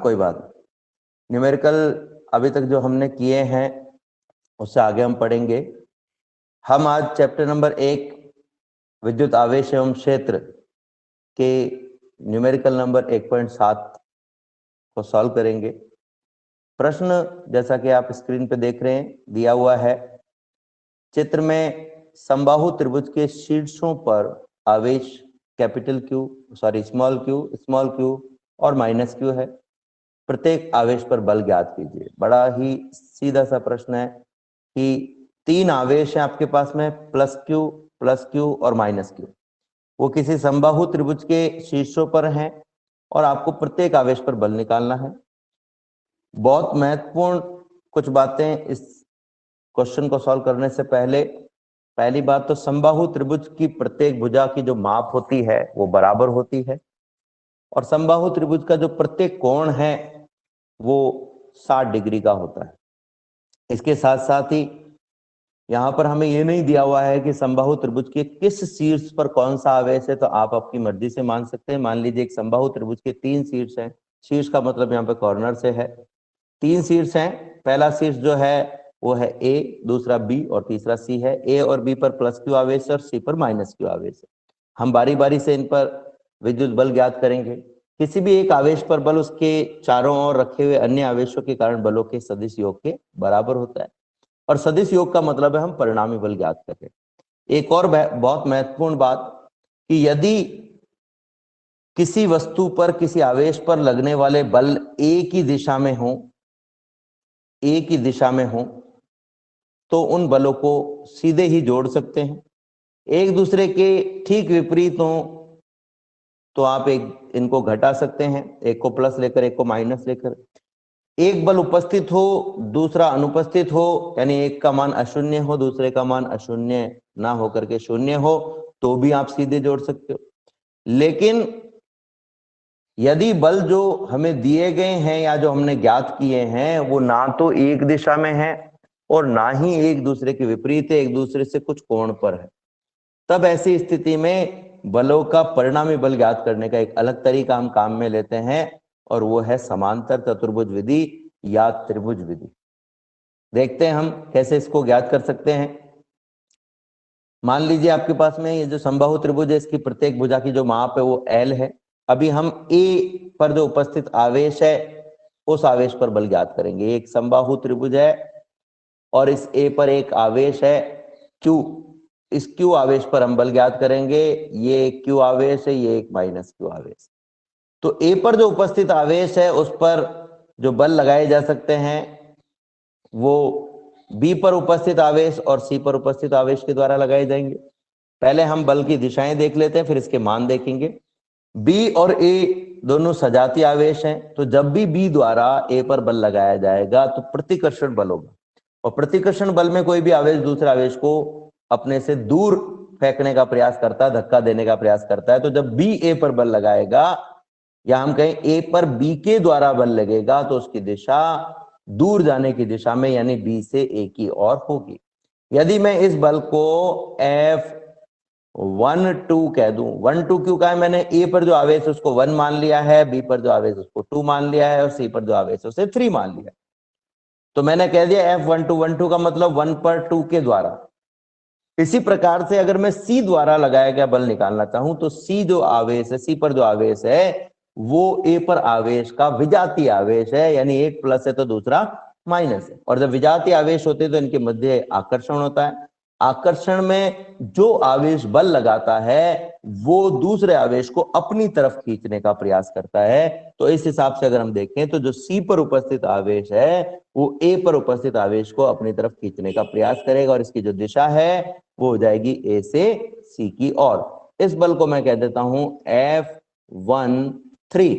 कोई बात नहीं। न्यूमेरिकल अभी तक जो हमने किए हैं उससे आगे हम पढ़ेंगे। हम आज चैप्टर नंबर 1 विद्युत आवेश एवं क्षेत्र के न्यूमेरिकल नंबर 1.7 को सॉल्व करेंगे। प्रश्न जैसा कि आप स्क्रीन पे देख रहे हैं दिया हुआ है। चित्र में समबाहु त्रिभुज के शीर्षों पर आवेश स्मॉल क्यू और माइनस क्यू है। प्रत्येक आवेश पर बल ज्ञात कीजिए। बड़ा ही सीधा सा प्रश्न है कि 3 आवेश हैं आपके पास में, प्लस क्यू और माइनस क्यू। वो किसी समबाहु त्रिभुज के शीर्षों पर हैं और आपको प्रत्येक आवेश पर बल निकालना है। बहुत महत्वपूर्ण कुछ बातें इस क्वेश्चन को सॉल्व करने से पहले। पहली बात तो समबाहु त्रिभुज की प्रत्येक भुजा की जो माप होती है वो बराबर होती है और समबाहु त्रिभुज का जो प्रत्येक कोण है वो 60 डिग्री का होता है। इसके साथ साथ ही यहाँ पर हमें ये नहीं दिया हुआ है कि समबाहु त्रिभुज के किस शीर्ष पर कौन सा आवेश है, तो आप अपनी मर्जी से मान सकते हैं। मान लीजिए एक समबाहु त्रिभुज के 3 शीर्ष हैं। शीर्ष का मतलब यहाँ पे कॉर्नर से है। 3 शीर्ष हैं। पहला शीर्ष जो है वो है ए, दूसरा बी और तीसरा सी है। ए और बी पर प्लस क्यू आवेश और सी पर माइनस क्यू आवेश है। हम बारी बारी से इन पर विद्युत बल ज्ञात करेंगे। किसी भी एक आवेश पर बल उसके चारों ओर रखे हुए अन्य आवेशों के कारण बलों के सदिश योग के बराबर होता है और सदिश योग का मतलब है हम परिणामी बल ज्ञात करें। एक और बहुत महत्वपूर्ण बात कि यदि किसी वस्तु पर किसी आवेश पर लगने वाले बल एक ही दिशा में हो तो उन बलों को सीधे ही जोड़ सकते हैं। एक दूसरे के ठीक विपरीत हो तो आप इनको घटा सकते हैं, एक को प्लस लेकर एक को माइनस लेकर। एक बल उपस्थित हो दूसरा अनुपस्थित हो, यानी एक का मान अशून्य हो दूसरे का मान अशून्य ना होकर के शून्य हो, तो भी आप सीधे जोड़ सकते हो। लेकिन यदि बल जो हमें दिए गए हैं या जो हमने ज्ञात किए हैं वो ना तो एक दिशा में है और ना ही एक दूसरे के विपरीत है, एक दूसरे से कुछ कोण पर है, तब ऐसी स्थिति में बलों का परिणामी बल ज्ञात करने का एक अलग तरीका हम काम में लेते हैं और वो है समांतर चतुर्भुज विधि या त्रिभुज विधि। देखते हैं हम कैसे इसको ज्ञात कर सकते हैं। मान लीजिए आपके पास में ये जो समबाहु त्रिभुज है इसकी प्रत्येक भुजा की जो माप है वो L है। अभी हम A पर जो उपस्थित आवेश है उस आवेश पर बल ज्ञात करेंगे। एक समबाहु त्रिभुज है और इस A पर एक आवेश है Q। इस Q आवेश पर हम बल ज्ञात करेंगे। ये एक Q आवेश है, ये एक माइनस Q आवेश। तो A पर जो उपस्थित आवेश है उस पर जो बल लगाए जा सकते हैं वो B पर उपस्थित आवेश और C पर उपस्थित आवेश के द्वारा लगाए जाएंगे। पहले हम बल की दिशाएं देख लेते हैं, फिर इसके मान देखेंगे। B और A दोनों सजातीय आवेश हैं, तो जब भी B द्वारा A पर बल लगाया जाएगा तो प्रतिकर्षण बल होगा और प्रतिकर्षण बल में कोई भी आवेश दूसरे आवेश को अपने से दूर फेंकने का प्रयास करता है, धक्का देने का प्रयास करता है। तो जब B A पर बल लगाएगा या हम कहें A पर B के द्वारा बल लगेगा तो उसकी दिशा दूर जाने की दिशा में यानी B से A की ओर होगी। यदि मैं इस बल को F12 कह दूं, 12 क्यों कहा है मैंने? A पर जो आवेश उसको 1 मान लिया है, B पर जो आवेश उसको 2 मान लिया है और C पर जो आवेश उसे 3 मान लिया। तो मैंने कह दिया F12 का मतलब 1 पर 2 के द्वारा। इसी प्रकार से अगर मैं C द्वारा लगाया गया बल निकालना चाहूं तो C जो आवेश है, C पर जो आवेश है वो A पर आवेश का विजातीय आवेश है, यानी एक प्लस है तो दूसरा माइनस है। और जब विजातीय आवेश होते हैं तो इनके मध्य आकर्षण होता है। आकर्षण में जो आवेश बल लगाता है वो दूसरे आवेश को अपनी तरफ खींचने का प्रयास करता है। तो इस हिसाब से अगर हम देखें तो जो C पर उपस्थित आवेश है वो A पर उपस्थित आवेश को अपनी तरफ खींचने का प्रयास करेगा और इसकी जो दिशा है वो हो जाएगी A से C की ओर। इस बल को मैं कह देता हूं F13।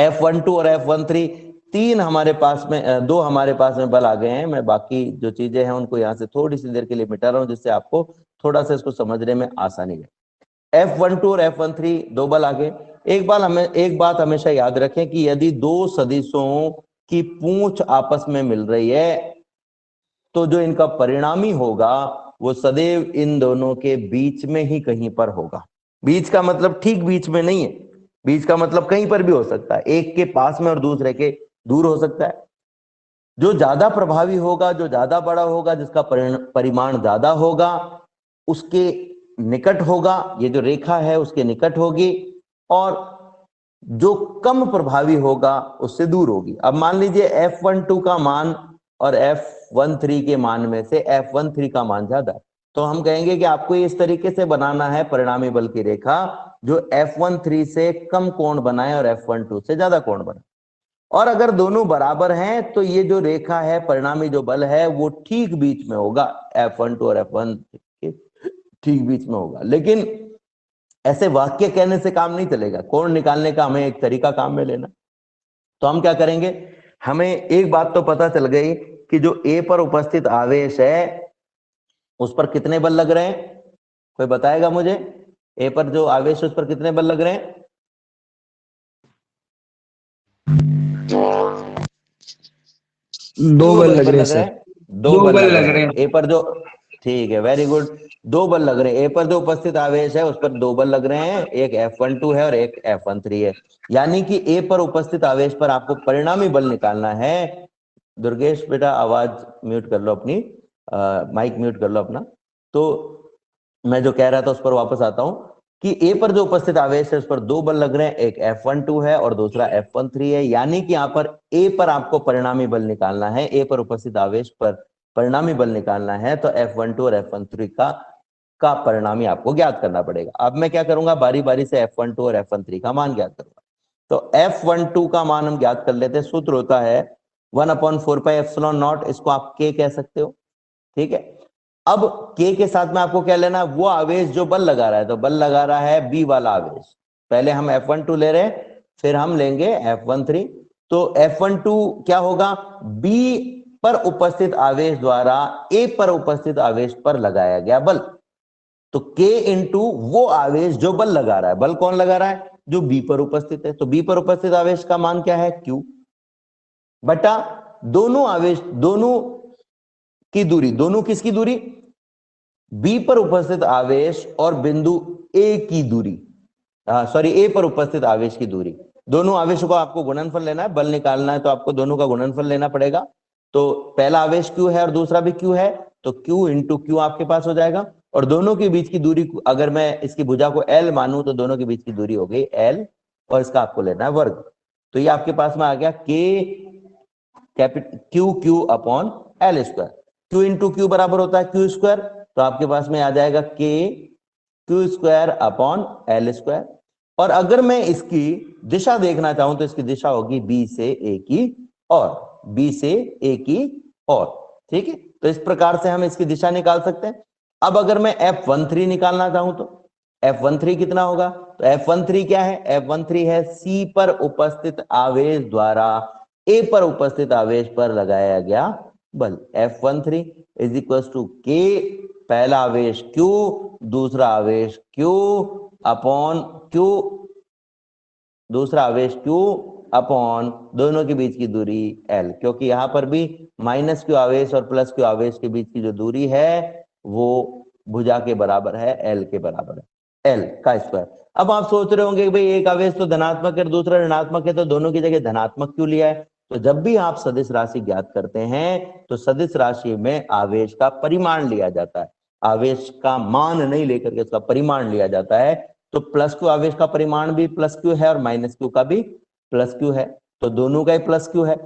F12 और F13 तीन हमारे पास में, दो हमारे पास में बल आ गए हैं। मैं बाकी जो चीजें हैं उनको यहाँ से थोड़ी सी देर के लिए मिटा रहा हूं जिससे आपको थोड़ा सा इसको समझने में आसानी है। F12 और F13 दो बल आ गए। एक बात हमेशा याद रखें कि यदि दो सदिशों की पूंछ आपस में मिल रही है तो जो इनका परिणामी होगा वो सदैव इन दोनों के बीच में ही कहीं पर होगा। बीच का मतलब ठीक बीच में नहीं है, बीच का मतलब कहीं पर भी हो सकता है, एक के पास में और दूसरे के दूर हो सकता है। जो ज्यादा प्रभावी होगा, जो ज्यादा बड़ा होगा, जिसका परिमाण ज्यादा होगा, उसके निकट होगा, ये जो रेखा है उसके निकट होगी, और जो कम प्रभावी होगा उससे दूर होगी। अब मान लीजिए F12 का मान और F13 के मान में से F13 का मान ज्यादा है, तो हम कहेंगे कि आपको इस तरीके से बनाना है परिणामी बल की रेखा जो F13 से कम कोण बनाए और F12 से ज्यादा कोण बनाए। और अगर दोनों बराबर हैं तो ये जो रेखा है, परिणामी जो बल है, वो ठीक बीच में होगा, F12 और F13 के ठीक बीच में होगा। लेकिन ऐसे वाक्य कहने से काम नहीं चलेगा, कोण निकालने का हमें एक तरीका काम में लेना। तो हम क्या करेंगे, हमें एक बात तो पता चल गई कि जो ए पर उपस्थित आवेश है उस पर कितने बल लग रहे हैं, कोई बताएगा मुझे? ए पर जो आवेश है उस पर कितने बल लग रहे हैं? दो बल लग रहे हैं सर। दो बल लग रहे हैं ए पर जो, ठीक है, वेरी गुड, दो बल लग रहे हैं। ए पर जो उपस्थित आवेश है उस पर दो बल लग रहे हैं, एक F12 है और एक F13 है। यानी कि ए पर उपस्थित आवेश पर आपको परिणामी बल निकालना है। दुर्गेश बेटा आवाज म्यूट कर लो अपनी, माइक म्यूट कर लो अपना। तो मैं जो कह रहा था उस पर वापस आता हूं कि ए पर जो उपस्थित आवेश है उस पर दो बल लग रहे हैं, एक F12 है और दूसरा F13 है। यानी कि यहाँ पर ए पर आपको परिणामी बल निकालना है, ए पर उपस्थित आवेश पर परिणामी बल निकालना है, तो F12 और F13 का परिणामी आपको ज्ञात करना पड़ेगा। अब मैं क्या करूंगा, बारी बारी से F12 और F13 का मान ज्ञात करूंगा। तो F12 का मान हम ज्ञात कर लेते हैं, सूत्र होता है 1/4πε0, इसको आप K कह सकते हो, ठीक है। अब K के साथ में आपको क्या लेना है, वो आवेश जो बल लगा रहा है, तो बल लगा रहा है B वाला आवेश। पहले हम F12 ले रहे हैं, फिर हम लेंगे F13। तो F12 क्या होगा, B पर उपस्थित आवेश द्वारा A पर उपस्थित आवेश पर लगाया गया बल। तो K इंटू वो आवेश जो बल लगा रहा है, बल कौन लगा रहा है, जो B पर उपस्थित है, तो B पर उपस्थित आवेश का मान क्या है, Q बटा दोनों आवेश, दोनों की दूरी, दोनों किसकी दूरी, बी पर उपस्थित आवेश और बिंदु ए की दूरी, सॉरी ए पर उपस्थित आवेश की दूरी। दोनों आवेशों का आपको गुणनफल लेना है, बल निकालना है तो आपको दोनों का गुणनफल लेना पड़ेगा। तो पहला आवेश Q है और दूसरा भी Q है, तो Q इंटू Q आपके पास हो जाएगा। और दोनों के बीच की दूरी, अगर मैं इसकी भुजा को L मानूं तो दोनों के बीच की दूरी हो गई L, और इसका आपको लेना है वर्ग। तो ये आपके पास में आ गया Q Q upon L square. Q into Q बराबर होता है क्यू स्क्वायर, तो आपके पास में आ जाएगा के Q square upon L square. और अगर मैं इसकी दिशा देखना चाहूं तो इसकी दिशा होगी बी से ए की और, बी से ए की और, ठीक है। तो इस प्रकार से हम इसकी दिशा निकाल सकते हैं। अब अगर मैं F13 निकालना चाहूं तो F13 कितना होगा, तो F13 क्या है, F13 है C पर उपस्थित आवेश द्वारा ए पर उपस्थित आवेश पर लगाया गया बल। F13 इज इक्वल टू के, पहला आवेश Q, दूसरा आवेश Q अपॉन Q, दूसरा आवेश Q अपॉन दोनों के बीच की दूरी L, क्योंकि यहां पर भी माइनस Q आवेश और प्लस Q आवेश के बीच की जो दूरी है वो भुजा के बराबर है, L के बराबर है, L का स्क्वायर। अब आप सोच रहे होंगे भाई एक आवेश तो धनात्मक है दूसरा ऋणात्मक है, तो दोनों की जगह धनात्मक क्यों लिया है? तो जब भी आप सदिश राशि ज्ञात करते हैं तो सदिश राशि में आवेश का परिमाण लिया जाता है, आवेश का मान नहीं लेकर के उसका परिमाण लिया जाता है। तो प्लस क्यू आवेश का परिमाण भी प्लस क्यू है और माइनस क्यू का भी प्लस क्यू है, तो दोनों का ही प्लस क्यू है।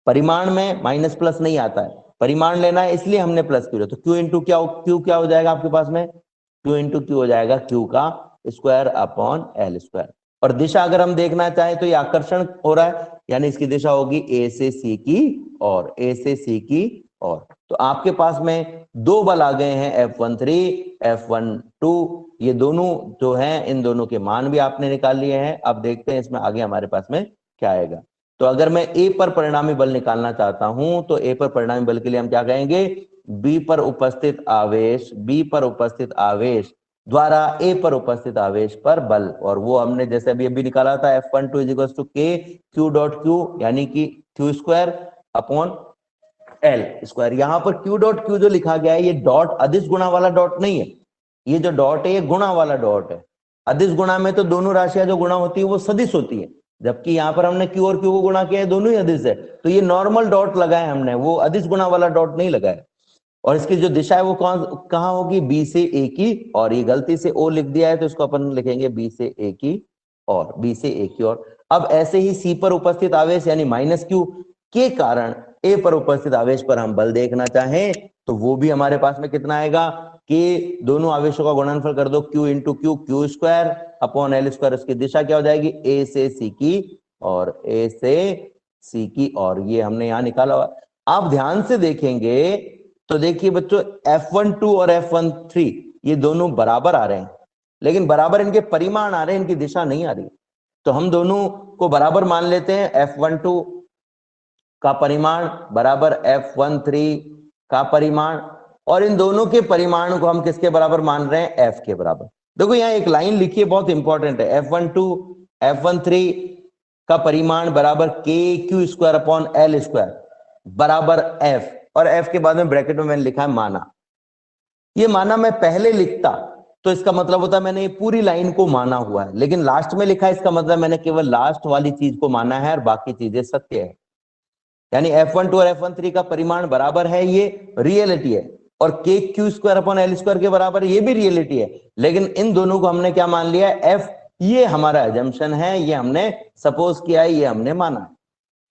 परिमाण में माइनस प्लस नहीं आता है, परिमाण लेना है इसलिए हमने प्लस क्यू लिया। तो क्यू इंटू क्यू क्या हो जाएगा आपके पास में, क्यू इंटू क्यू हो जाएगा क्यू का स्क्वायर अपॉन एल स्क्वायर। और दिशा अगर हम देखना चाहें तो ये आकर्षण हो रहा है, यानी इसकी दिशा होगी ए से सी की और, ए से सी की और। तो आपके पास में दो बल आ गए हैं F13 F12, ये दोनों जो हैं इन दोनों के मान भी आपने निकाल लिए हैं। अब देखते हैं इसमें आगे हमारे पास में क्या आएगा। तो अगर मैं ए पर परिणामी बल निकालना चाहता हूं तो ए पर परिणामी बल के लिए हम क्या कहेंगे, बी पर उपस्थित आवेश, बी पर उपस्थित आवेश द्वारा ए पर उपस्थित आवेश पर बल, और वो हमने जैसे अभी निकाला था F12 इज इक्वल टू के क्यू डॉट क्यू, यानी कि Q square upon L square. यहां पर क्यू डॉट क्यू जो लिखा गया है ये डॉट अदिश गुणा वाला डॉट नहीं है, ये जो डॉट है ये गुणा वाला डॉट है, अदिश गुणा में तो दोनों राशियां जो गुणा होती है वो सदिश होती है, जबकि यहाँ पर हमने Q और Q को गुणा किया है, दोनों ही अदिश है, तो ये नॉर्मल डॉट लगाए हमने, वो अदिश गुणा वाला डॉट नहीं लगाया। और इसकी जो दिशा है वो कहाँ होगी, बी से ए की, और ये गलती से ओ लिख दिया है तो इसको अपन लिखेंगे बी से ए की और, बी से ए की और। अब ऐसे ही सी पर उपस्थित आवेश यानी -Q के कारण ए पर उपस्थित आवेश पर हम बल देखना चाहें तो वो भी हमारे पास में कितना आएगा कि दोनों आवेशों का गुणनफल कर दो, Q into Q, Q square upon L square. उसकी दिशा क्या हो जाएगी, ए से सी की और, ए से सी की और, ये हमने यहां निकाला। आप ध्यान से देखेंगे तो देखिए बच्चों F12 और F13 ये दोनों बराबर आ रहे हैं, लेकिन बराबर इनके परिमाण आ रहे हैं, इनकी दिशा नहीं आ रही। तो हम दोनों को बराबर मान लेते हैं, F12 का परिमाण बराबर F13 का परिमाण, और इन दोनों के परिमाण को हम किसके बराबर मान रहे हैं, F के बराबर। देखो यहाँ एक लाइन लिखिए बहुत इंपॉर्टेंट है, F12 F13 का परिमाण बराबर KQ square upon L square बराबर F, और F के बाद में ब्रैकेट में मैंने लिखा है माना। ये माना मैं पहले लिखता तो इसका मतलब होता है मैंने ये पूरी लाइन को माना हुआ है, लेकिन लास्ट में लिखा है इसका मतलब मैंने केवल लास्ट वाली चीज को माना है और बाकी चीजें सत्य है। यानी F12 और F13 का परिमाण बराबर है, ये रियलिटी है, और KQ square upon L square के बराबर ये भी रियलिटी है, लेकिन इन दोनों को हमने क्या मान लिया है, F। ये हमारा एजम्पशन है, ये हमने सपोज किया है, ये हमने माना है।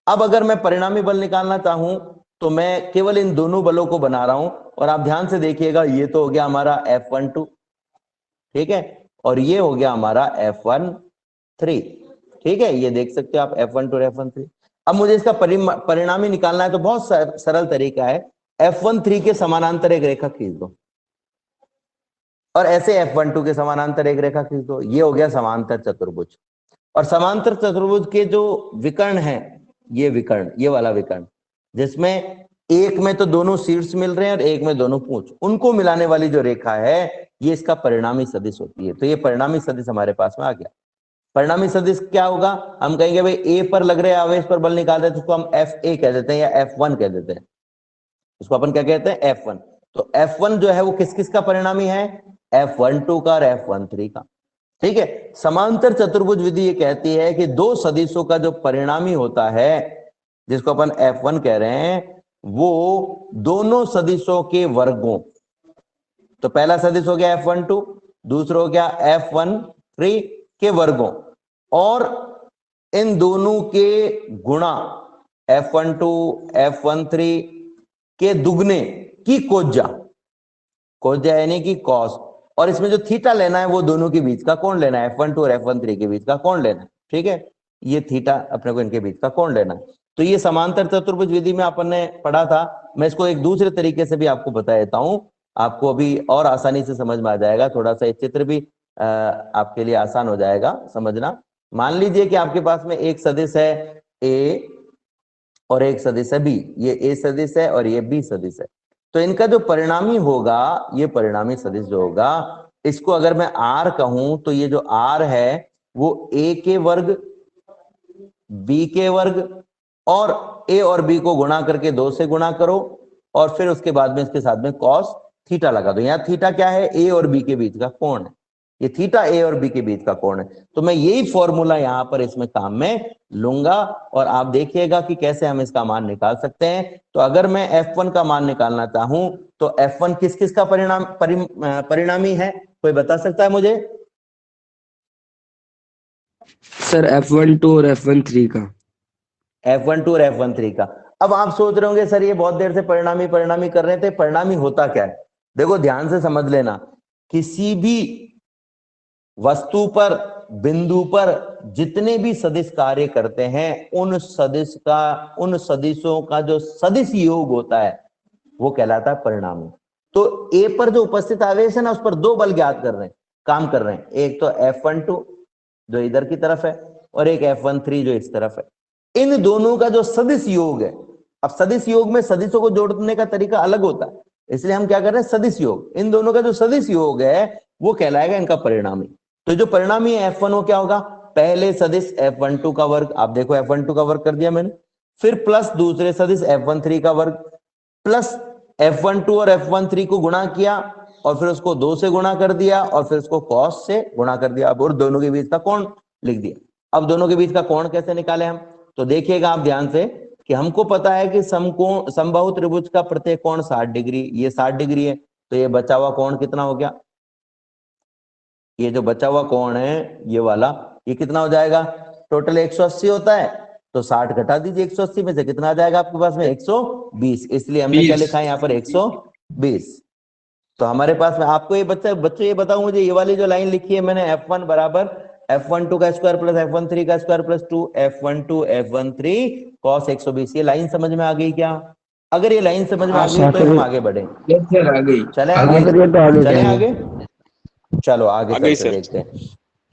अब अगर मैं परिणामी बल निकालना चाहूं तो मैं केवल इन दोनों बलों को बना रहा हूं, और आप ध्यान से देखिएगा ये तो हो गया हमारा F12, ठीक है, और ये हो गया हमारा F13, ठीक है, ये देख सकते हो आप F12 और F13। अब मुझे इसका परिणामी निकालना है तो बहुत सरल तरीका है, F13 के समानांतर एक रेखा खींच दो और ऐसे F12 के समानांतर एक रेखा खींच दो, ये हो गया समांतर चतुर्भुज। और समांतर चतुर्भुज के जो विकर्ण है, ये विकर्ण, ये वाला विकर्ण जिसमें एक में तो दोनों शीर्ष मिल रहे हैं और एक में दोनों पूंछ, उनको मिलाने वाली जो रेखा है ये इसका परिणामी सदिश होती है। तो ये परिणामी सदिश हमारे पास में आ गया। परिणामी सदिश क्या होगा, हम कहेंगे भाई ए पर लग रहे आवेश पर बल निकाल रहे हैं तो उसको हम FA कह देते हैं या F1 कह देते हैं, इसको अपन क्या कहते हैं, F1। तो F1 जो है वो किस किस का परिणामी है, F12 का और F13 का, ठीक है। समांतर चतुर्भुज विधि ये कहती है कि दो सदिशों का जो परिणामी होता है जिसको अपन F1 कह रहे हैं वो दोनों सदिशों के वर्गों, तो पहला सदिश हो गया F12, दूसरा हो गया F13 के वर्गों, और इन दोनों के गुणा F12 F13 के दुगने की कोज्या, कोज्या यानी कि कॉस, और इसमें जो थीटा लेना है वो दोनों के बीच का कोण लेना है, F12 और F13 के बीच का कोण लेना है, ठीक है, ये थीटा अपने को इनके बीच का कोण लेना है। तो ये समांतर चतुर्भुज विधि में अपन ने पढ़ा था, मैं इसको एक दूसरे तरीके से भी आपको बता देता हूं, आपको अभी और आसानी से समझ में आ जाएगा, थोड़ा सा चित्र भी आपके लिए आसान हो जाएगा समझना। मान लीजिए कि आपके पास में एक सदिश है A और एक सदिश है B, ये A सदिश है और ये B सदिश है, तो इनका जो परिणामी होगा, ये परिणामी सदिश जो होगा, इसको अगर मैं R कहूं तो ये जो R है वो A के वर्ग B के वर्ग और A और B को गुणा करके 2 से गुणा करो, और फिर उसके बाद में इसके साथ में cos थीटा लगा दो। यहाँ थीटा क्या है, A और B के बीच का कोण है, ये थीटा A और B के बीच का कोण है। तो मैं यही फॉर्मूला यहाँ पर इसमें काम में लूंगा और आप देखिएगा कि कैसे हम इसका मान निकाल सकते हैं। तो अगर मैं F1 का मान निकालना चाहूं तो F1 किस किस का परिणामी है, कोई बता सकता है मुझे? सर F12 और F13 का। F12 और F13 का। अब आप सोच रहे होंगे सर ये बहुत देर से परिणामी परिणामी कर रहे थे, परिणामी होता क्या है? देखो ध्यान से समझ लेना, किसी भी वस्तु पर, बिंदु पर जितने भी सदिश कार्य करते हैं उन सदिशों का जो सदिश योग होता है वो कहलाता है परिणामी। तो A पर जो उपस्थित आवेश है ना, उस पर दो बल ज्ञात कर रहे हैं, काम कर रहे हैं, एक तो F12 जो इधर की तरफ है और एक F13 जो इस तरफ है। इन दोनों का जो सदिश योग है, अब सदिश योग में सदिशों को जोड़ने का तरीका अलग होता है, इसलिए हम क्या कर रहे हैं, सदिश योग। इन दोनों का जो सदिश योग है वो कहलाएगा इनका परिणामी। तो जो परिणामी है F1 वो क्या होगा, पहले सदिश F12 का वर्ग, आप देखो F12 का वर्ग कर दिया मैंने, फिर प्लस दूसरे सदिश F13 का वर्ग, प्लस F12 और F13 को गुणा किया और फिर उसको 2 से गुणा कर दिया और फिर उसको cos से गुणा कर दिया, अब और दोनों के बीच का कोण लिख दिया। अब दोनों के बीच का कोण कैसे निकाले हम, तो देखिएगा आप ध्यान से कि हमको पता है कि समकोण समबाहु त्रिभुज का प्रत्येक कोण 60 डिग्री, ये 60 डिग्री है, तो ये बचा हुआ कोण कितना हो गया, ये जो बचा हुआ कोण है ये वाला, ये कितना हो जाएगा, टोटल 180 होता है, तो 60 घटा दीजिए 180 में से, कितना आ जाएगा आपके पास में 120, इसलिए हमने क्या 20। लिखा है यहाँ पर 120। तो हमारे पास में आपको ये बच्चे ये बताओ मुझे, ये वाली जो लाइन लिखी है मैंने F1 बराबर F12 का स्क्वायर प्लस F13 का square plus 2 F12 F13 cos 120, ये लाइन समझ में आ गई क्या? अगर ये लाइन समझ में आ गई तो हम आगे बढ़े, यस सर आ गई। चले हाँ आगे, सर ये तो आगे चले जाएंगे। आगे, चलो आगे आगे चलते सर। देखते हैं।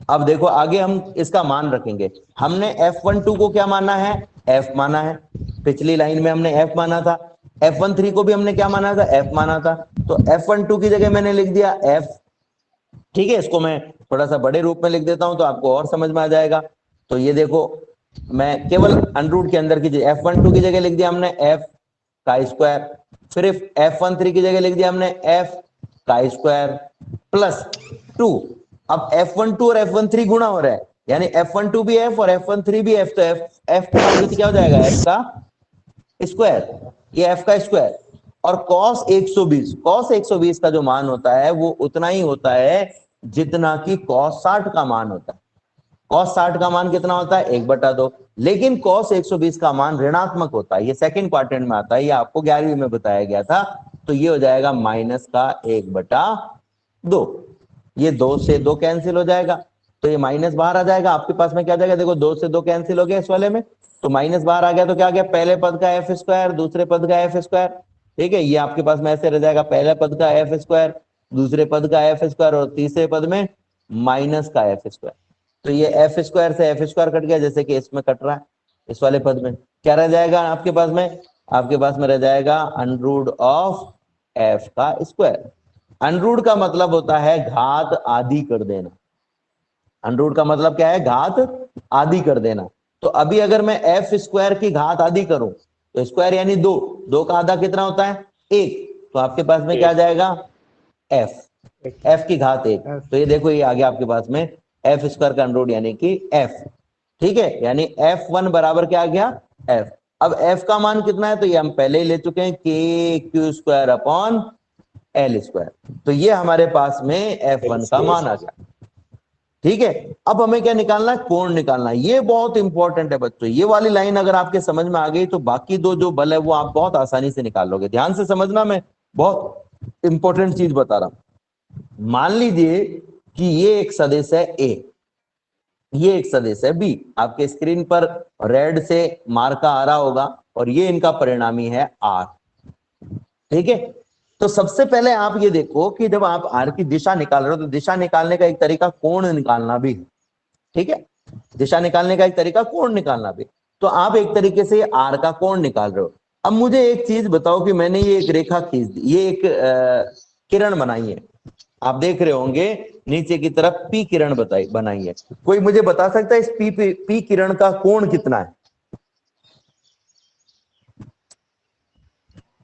अब देखो आगे हम इसका मान रखेंगे, हमने F12 को क्या माना है, F माना है, पिछली लाइन में हमने F माना था, F13 को भी हमने क्या माना था, F माना था, तो F12 की जगह मैंने लिख दिया F, ठीक है, इसको मैं थोड़ा सा बड़े रूप में लिख देता हूं तो आपको और समझ में आ जाएगा। तो ये देखो मैं केवल अंडररूट के अंदर की F12 की जगह लिख दिया हमने F का स्क्वायर, फिर F13 की जगह लिख दिया हमने F का स्क्वायर प्लस 2। अब F12 और F13 गुणा हो रहा है, यानी F12 भी F और F13 भी F, तो F का मान क्या हो जाएगा, F का स्क्वायर, ये F का स्क्वायर, और cos 120 का जो मान होता है वो उतना ही होता है जितना कि cos 60 का मान होता है। cos 60 का मान कितना होता है, 1/2, लेकिन cos 120 का मान ऋणात्मक होता है, ये सेकंड क्वाड्रेंट में आता है, ये आपको 11वीं में बताया गया था, तो ये हो जाएगा माइनस का 1/2, ये 2 से 2 कैंसिल हो जाएगा, तो ये माइनस बाहर आ जाएगा, आपके पास में क्या आ जाएगा, देखो 2 से 2 कैंसिल हो गया इस वाले में, तो माइनस बाहर आ गया, तो क्या आ गया, पहले पद का एफ स्क्वायर दूसरे पद का एफ स्क्वायर, ठीक है, ये आपके पास में ऐसे रह जाएगा, पहले पद का एफ स्क्वायर दूसरे पद का एफ स्क्वायर और तीसरे पद में माइनस का एफ स्क्वायर, तो ये एफ स्क्वायर से एफ स्क्वायर कट गया, जैसे कि इसमें कट रहा है, इस वाले पद में क्या रह जाएगा आपके पास में, आपके पास में रह जाएगा अंडर ऑफ एफ का स्क्वायर। अंडर का मतलब होता है घात आधी कर देना, अंडर का मतलब क्या है, घात आधी कर देना। तो अभी अगर मैं एफ स्क्वायर की घात आधी करूं तो स्क्वायर यानी 2, 2 का आधा कितना होता है, 1, तो आपके पास में क्या आ जाएगा, एफ की घात 1, तो ये देखो ये आ गया आपके पास में एफ स्क्वायर का अंडर यानी कि एफ, ठीक है, यानी F1 बराबर क्या आ गया, एफ। अब एफ का मान कितना है, तो ये हम पहले ही ले चुके हैं, के Q square upon L square, तो ये हमारे पास में F1 का मान आ गया, ठीक है। अब हमें क्या निकालना है, कोण निकालना है, ये बहुत इंपॉर्टेंट है बच्चों, ये वाली लाइन अगर आपके समझ में आ गई तो बाकी दो जो बल है वो आप बहुत आसानी से निकाल लोगे। ध्यान से समझना, मैं बहुत इंपॉर्टेंट चीज बता रहा हूं। मान लीजिए कि ये एक सदिश है ए, ये एक सदिश है बी, आपके स्क्रीन पर रेड से मार्का आ रहा होगा, और ये इनका परिणामी है आर, ठीक है। तो सबसे पहले आप ये देखो कि जब आप आर की दिशा निकाल रहे हो तो दिशा निकालने का एक तरीका कोण निकालना भी है, ठीक है, दिशा निकालने का एक तरीका कोण निकालना भी। तो आप एक तरीके से आर का कोण निकाल रहे हो। अब मुझे एक चीज बताओ कि मैंने ये एक रेखा खींच दी, ये एक किरण बनाई है, आप देख रहे होंगे नीचे की तरफ पी किरण बनाई है, कोई मुझे बता सकता है इस पी किरण का कोण कितना है?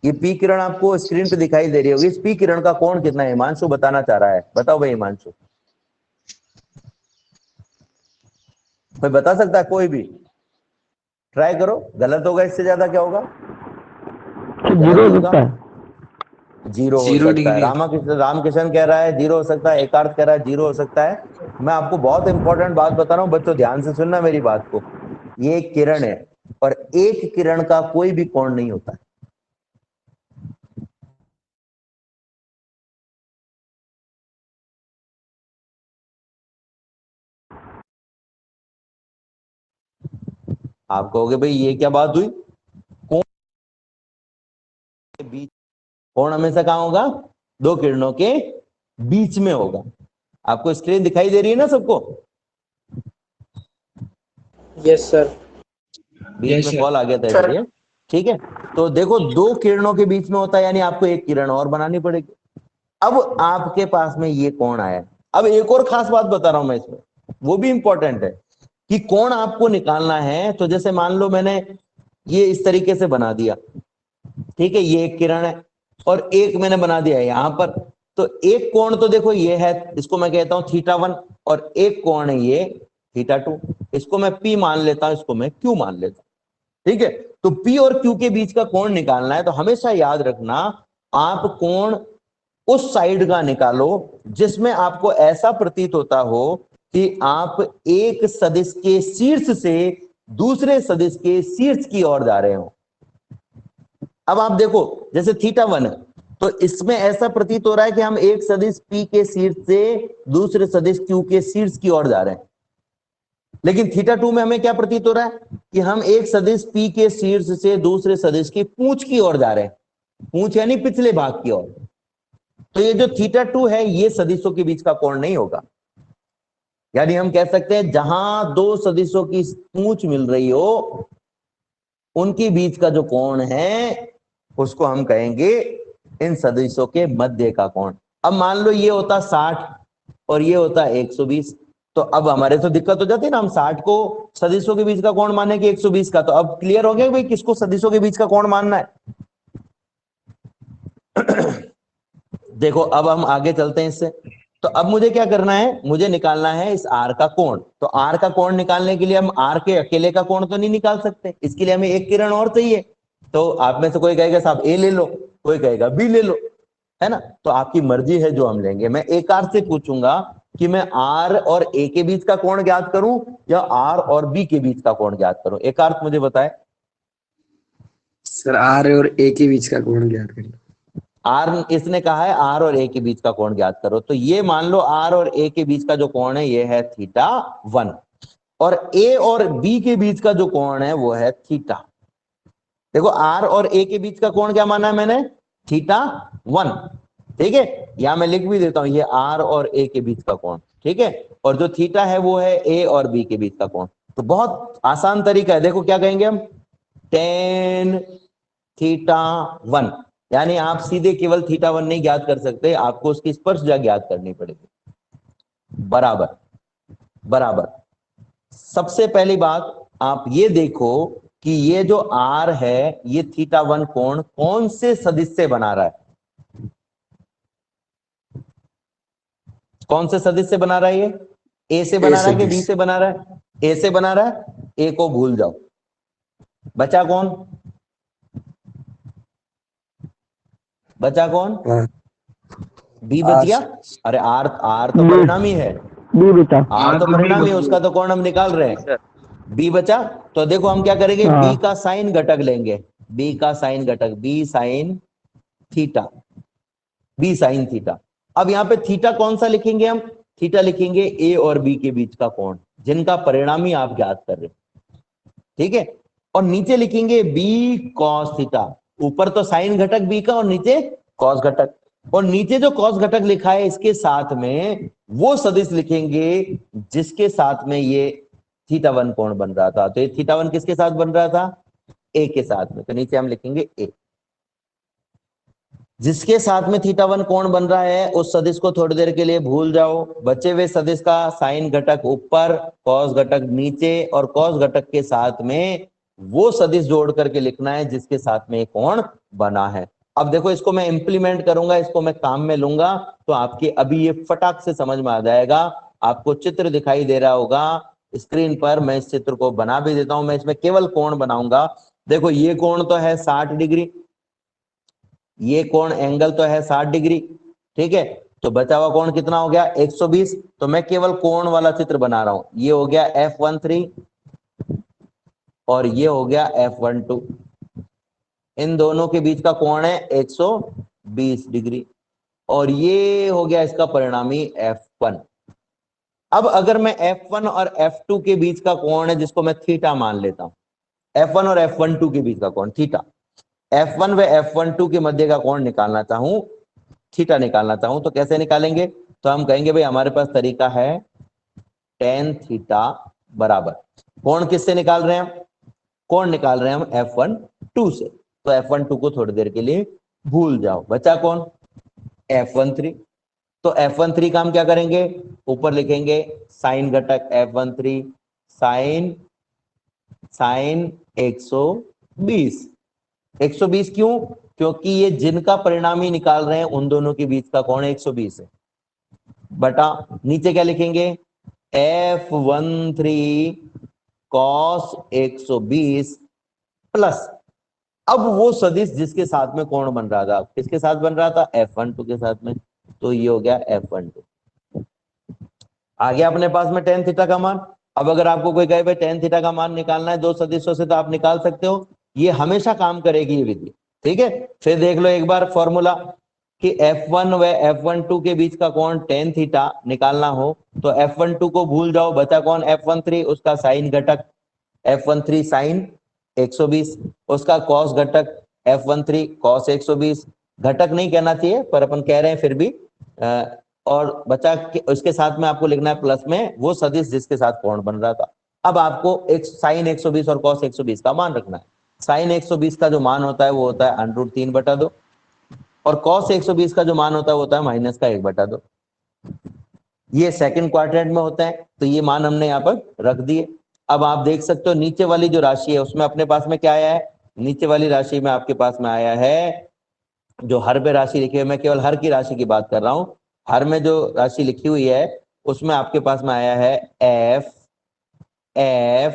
ये पी किरण आपको स्क्रीन पे दिखाई दे रही होगी, इस पी किरण का कोण कितना है? हिमांशु बताना चाह रहा है, बताओ भाई हिमांशु, कोई बता सकता है? कोई भी ट्राई करो, गलत होगा इससे ज्यादा क्या होगा? जीरो हो सकता है, जीरो हो सकता है। रामकिशन कह रहा है जीरो हो सकता है, एकार्थ कह रहा है जीरो हो सकता है। मैं आपको बहुत इंपॉर्टेंट बात बता रहा हूं बच्चों, ध्यान से सुनना मेरी बात को। ये एक किरण है और एक किरण का कोई भी कोण नहीं होता है, आप कहोगे भाई ये क्या बात हुई, कोण के बीच, कोण हमेशा कहां होगा? दो किरणों के बीच में होगा। आपको स्क्रीन दिखाई दे रही है ना सबको? यस सर, बीच में कॉल आ गया था इसलिए, ठीक है। तो देखो दो किरणों के बीच में होता है, यानी आपको एक किरण और बनानी पड़ेगी। अब आपके पास में ये कोण आया। अब एक और खास बात बता रहा हूं मैं इसमें, वो भी इंपॉर्टेंट है कि कोण आपको निकालना है। तो जैसे मान लो मैंने ये इस तरीके से बना दिया, ठीक है, ये एक किरण है और एक मैंने बना दिया है यहां पर, तो एक कोण तो देखो ये है, इसको मैं कहता हूं θ1, और एक कोण है ये θ2, इसको मैं P मान लेता हूं, इसको मैं Q मान लेता हूं। ठीक है, तो P और Q के बीच का कोण निकालना है, तो हमेशा याद रखना आप कोण उस साइड का निकालो जिसमें आपको ऐसा प्रतीत होता हो कि आप एक सदिश के शीर्ष से दूसरे सदिश के शीर्ष की ओर जा रहे हो। अब आप देखो जैसे θ1 है, तो इसमें ऐसा प्रतीत हो रहा है कि हम एक सदिश P के शीर्ष से दूसरे सदिश Q के शीर्ष की ओर जा रहे हैं। लेकिन θ2 में हमें क्या प्रतीत हो रहा है कि हम एक सदिश P के शीर्ष से दूसरे सदिश की पूंछ की ओर जा रहे हैं, पूंछ यानी पिछले भाग की ओर। तो ये जो θ2 है ये सदिशों के बीच का कोण नहीं होगा, यानी हम कह सकते हैं जहां दो सदिशों की पूंछ मिल रही हो उनके बीच का जो कोण है उसको हम कहेंगे इन सदिशों के मध्य का कोण। अब मान लो ये होता 60 और ये होता 120, तो अब हमारे तो दिक्कत हो जाती है ना, हम 60 को सदिशों के बीच का कोण माने कि 120 का। तो अब क्लियर हो गया भाई किसको सदिशों के बीच का कोण मानना है। देखो अब हम आगे चलते हैं इससे। तो अब मुझे क्या करना है, मुझे निकालना है इस आर का कोण। तो आर का कोण निकालने के लिए हम आर के अकेले का कोण तो नहीं निकाल सकते, इसके लिए हमें एक किरण और चाहिए। तो आप में से कोई कहेगा साहब ए ले लो, कोई कहेगा बी ले लो, है ना। तो आपकी मर्जी है जो हम लेंगे। मैं एक आर से पूछूंगा कि मैं आर और ए के बीच का कोण ज्ञात करूं या आर और बी के बीच का कोण ज्ञात करूं। एक आर मुझे बताए सर आर और ए के बीच का कोण ज्ञात करें। आर, इसने कहा है आर और ए के बीच का कोण ज्ञात करो। तो ये मान लो आर और ए के बीच का जो कोण है ये है θ1, और ए और बी के बीच का जो कोण है वो है थीटा। देखो आर और ए के बीच का कोण क्या माना है मैंने, θ1। ठीक है, यहां मैं लिख भी देता हूं ये आर और ए के बीच का कोण। ठीक है, और जो थीटा है वो है ए और बी के बीच का कोण। तो बहुत आसान तरीका है, देखो क्या कहेंगे हम, tan θ1, यानी आप सीधे केवल θ1 नहीं ज्ञात कर सकते, आपको उसकी स्पर्शजा ज्ञात करनी पड़ेगी। बराबर बराबर। सबसे पहली बात आप ये देखो कि ये जो आर है ये θ1 कोण कौन से सदिश से बना रहा है, कौन से सदिश से बना रहा है, ये ए से बना रहा है कि बी से बना रहा है, ए से बना रहा है। ए को भूल जाओ, बचा कौन, बचा कौन, बी बच गया। अरे आर, आर तो परिणामी है, बी बचा, आर तो परिणामी है, उसका तो कोण हम निकाल रहे हैं। बी बचा, तो देखो हम क्या करेंगे, बी का साइन घटक लेंगे, बी का साइन घटक, B sine theta, B sine theta. अब यहाँ पे थीटा कौन सा लिखेंगे हम, थीटा लिखेंगे ए और बी के बीच का कोण जिनका परिणामी आप ज्ञात कर रहे हैं। ठीक है, और नीचे लिखेंगे बी कॉस थीटा, ऊपर तो साइन घटक बी का और नीचे कॉस घटक, और नीचे जो कॉस घटक लिखा है इसके साथ में वो सदिश लिखेंगे जिसके साथ में ये θ1 कोण बन रहा था। तो ये θ1 किसके साथ बन रहा था, ए के साथ में, तो नीचे हम लिखेंगे ए। जिसके साथ में θ1 कोण बन रहा है उस सदिश को थोड़ी देर के लिए भूल जाओ, बचे हुए सदिश का साइन घटक ऊपर, कॉस घटक नीचे, और कॉस घटक के साथ में वो सदिश जोड़ करके लिखना है जिसके साथ में कोण बना है। अब देखो इसको मैं इंप्लीमेंट करूंगा, इसको मैं काम में लूंगा, तो आपके अभी ये फटाक से समझ में आ जाएगा। आपको चित्र दिखाई दे रहा होगा स्क्रीन पर, मैं इस चित्र को बना भी देता हूं। मैं इसमें केवल कोण बनाऊंगा। देखो ये कोण तो है 60 डिग्री, ये कोण एंगल तो है 60 डिग्री। ठीक है, तो बचा हुआ कोण कितना हो गया, 120। तो मैं केवल कोण वाला चित्र बना रहा हूं, ये हो गया F13 और ये हो गया F12। इन दोनों के बीच का कोण है 120 डिग्री, और ये हो गया इसका परिणामी F1। अब अगर मैं F1 और F2 के बीच का कोण है जिसको मैं थीटा मान लेता हूं, F1 और F12 के बीच का कोण थीटा, F1 व F12 के मध्य का कोण निकालना चाहूं, थीटा निकालना चाहूं, तो कैसे निकालेंगे, तो हम कहेंगे भाई हमारे पास तरीका है tan थीटा बराबर, कोण किससे निकाल रहे हैं, कोण निकाल रहे हैं हम F12 से। तो F12 को थोड़ी देर के लिए भूल जाओ, बचा कौन, F13। तो F13 का हम क्या करेंगे, ऊपर लिखेंगे साइन घटक F13 साइन 120। 120 क्यों, क्योंकि ये जिनका परिणाम ही निकाल रहे हैं उन दोनों के बीच का कोण 120 है, बटा नीचे क्या लिखेंगे, F13 cos 120 प्लस, अब वो सदिश जिसके साथ में कोण बन रहा था, किसके साथ बन रहा था, F12 के साथ में, तो ये हो गया F12। आ गया अपने पास में tan थीटा का मान। अब अगर आपको कोई कहे भाई tan थीटा का मान निकालना है दो सदिशों से, तो आप निकाल सकते हो, ये हमेशा काम करेगी ये विधि, ठीक है। फिर देख लो एक बार फॉर्मूला कि F1 व F12 के बीच का कोण tan थीटा निकालना हो तो F12 को भूल जाओ, बचा कौन, F13, उसका साइन घटक F13 साइन 120, उसका कॉस घटक F13 कॉस 120, घटक नहीं कहना चाहिए पर अपन कह रहे हैं फिर भी, और बचा उसके साथ में आपको लिखना है प्लस में वो सदिश जिसके साथ कोण बन रहा था। अब आपको एक साइन 120 और कॉस 120 का मान रखना है। साइन 120 का जो मान होता है वो होता है √3/2 और कॉस 120 का जो मान होता है वो होता है -1/2। ये सेकंड क्वाड्रेंट में होता है, तो ये मान हमने यहाँ पर रख दिए। अब आप देख सकते हो नीचे वाली जो राशि है उसमें अपने पास में क्या आया है, नीचे वाली राशि में आपके पास में आया है जो हर पे राशि लिखी है, मैं केवल हर की राशि की बात कर रहा हूं, हर में जो राशि लिखी हुई है उसमें आपके पास में आया है f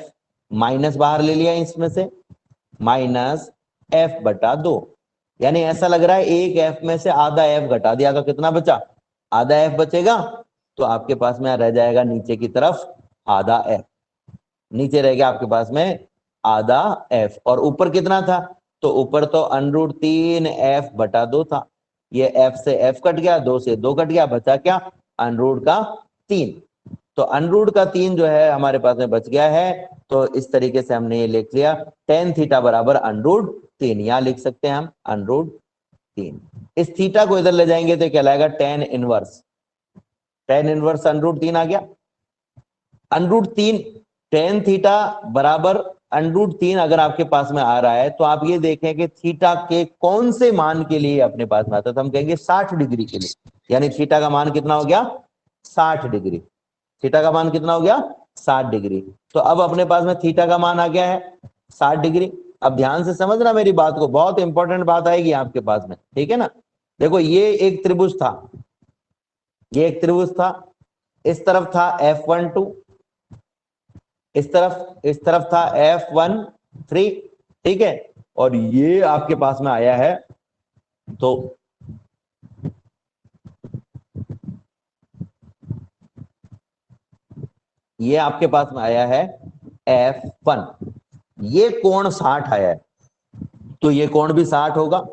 माइनस बाहर ले लिया इसमें से -f/2, यानी ऐसा लग रहा है एक f में से आधा f घटा दिया तो कितना बचा, आधा f बचेगा, तो आपके पास में रह जाएगा नीचे की तरफ आधा f, नीचे रह गया आपके पास में आधा f, और ऊपर कितना था, तो ऊपर तो √3f/2 था, ये f से f कट गया, 2 से 2 कट गया, बचा क्या, √3, तो √3 जो है हमारे पास में बच गया है। तो इस तरीके से हमने ये लिख लिया tan थीटा बराबर √3, यहां लिख सकते हैं हम √3। इस थीटा को इधर ले जाएंगे तो कहलाएगा tan इनवर्स, √3 आ गया, √3 tan थीटा बराबर √3 अगर आपके पास में आ रहा है तो आप ये देखें कि थीटा के कौन से मान के लिए अपने पास में आता है, तो हम कहेंगे 60 डिग्री के लिए, यानी थीटा का मान कितना हो गया, 60 डिग्री, थीटा का मान कितना हो गया, 60 डिग्री। तो अब अपने पास में थीटा का मान आ गया है 60 डिग्री। अब ध्यान से समझना मेरी बात को, बहुत इंपॉर्टेंट बात आएगी आपके पास में, ठीक है ना। देखो ये एक त्रिभुज था, ये एक त्रिभुज था, इस तरफ था F12, इस तरफ था F13, ठीक है, और ये आपके पास में आया है, तो ये आपके पास में आया है F1, ये कोण 60 आया है, तो ये कोण भी 60 होगा,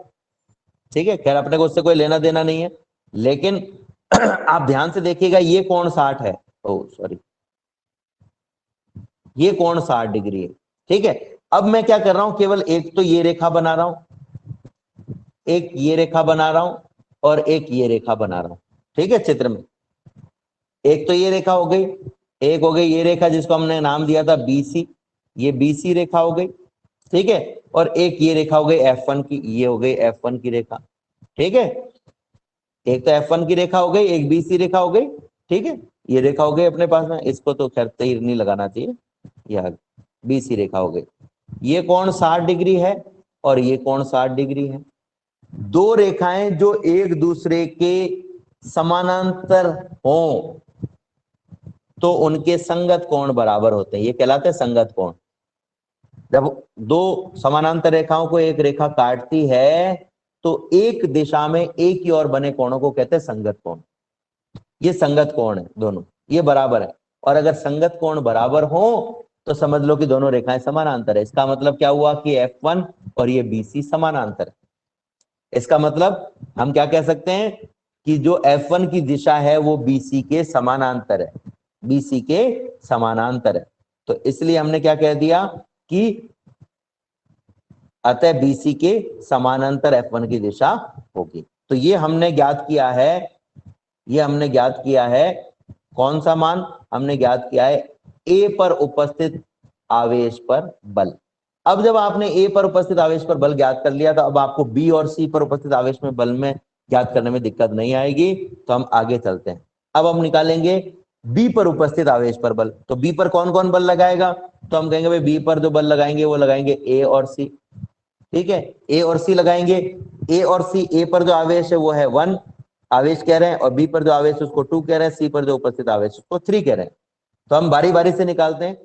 ठीक है। खैर अपने को उससे कोई लेना देना नहीं है, लेकिन आप ध्यान से देखिएगा ये कोण 60 है, ओ सॉरी, ये कोण 60 डिग्री है, ठीक है। अब मैं क्या कर रहा हूं, केवल एक तो ये रेखा बना रहा हूं, एक ये रेखा बना रहा हूं और एक ये रेखा बना रहा हूं, ठीक है। चित्र में एक तो ये रेखा हो गई, एक हो गई ये रेखा जिसको हमने नाम दिया था BC, ये BC रेखा हो गई, ठीक है, और एक ये रेखा हो गई F1 की, ये हो गई F1 की रेखा, ठीक है। एक तो F1 की रेखा हो गई, एक BC रेखा हो गई, ठीक है, ये रेखा हो गई अपने पास में, इसको तो खैर तीर नहीं लगाना चाहिए, यह BC रेखा हो गई। ये कोण 60 डिग्री है और ये कोण 60 डिग्री है, दो रेखाएं जो एक दूसरे के समानांतर हों तो उनके संगत कोण बराबर होते हैं, ये कहलाते हैं संगत कोण। जब दो समानांतर रेखाओं को एक रेखा काटती है तो एक दिशा में एक ही और बने कोणों को कहते हैं संगत कोण, ये संगत कोण है दोनों, ये बराबर है, और अगर संगत कोण बराबर हो तो समझ लो कि दोनों रेखाएं समानांतर है। इसका मतलब क्या हुआ कि F1 और ये BC समानांतर है। इसका मतलब हम क्या कह सकते हैं कि जो F1 की दिशा है वो BC के समानांतर है, BC के समानांतर है, तो इसलिए हमने क्या कह दिया कि अतः BC के समानांतर F1 की दिशा होगी। तो ये हमने ज्ञात किया है, ये हमने ज्ञात किया है, कौन सा मान हमने ज्ञात किया है, A पर उपस्थित आवेश पर बल। अब जब आपने A पर उपस्थित आवेश पर बल ज्ञात कर लिया तो अब आपको B और C पर उपस्थित आवेश में बल में ज्ञात करने में दिक्कत नहीं आएगी, तो हम आगे चलते हैं। अब हम निकालेंगे B पर उपस्थित आवेश पर बल, तो B पर कौन कौन बल लगाएगा, तो हम कहेंगे भाई B पर जो बल लगाएंगे वो लगाएंगे A और C, ठीक है, ए और सी लगाएंगे। ए और सी, ए पर जो आवेश है वो है 1 आवेश कह रहे हैं, और बी पर जो आवेश है उसको 2 कह रहे हैं, सी पर जो उपस्थित आवेश उसको 3 कह रहे हैं। तो हम बारी बारी से निकालते हैं।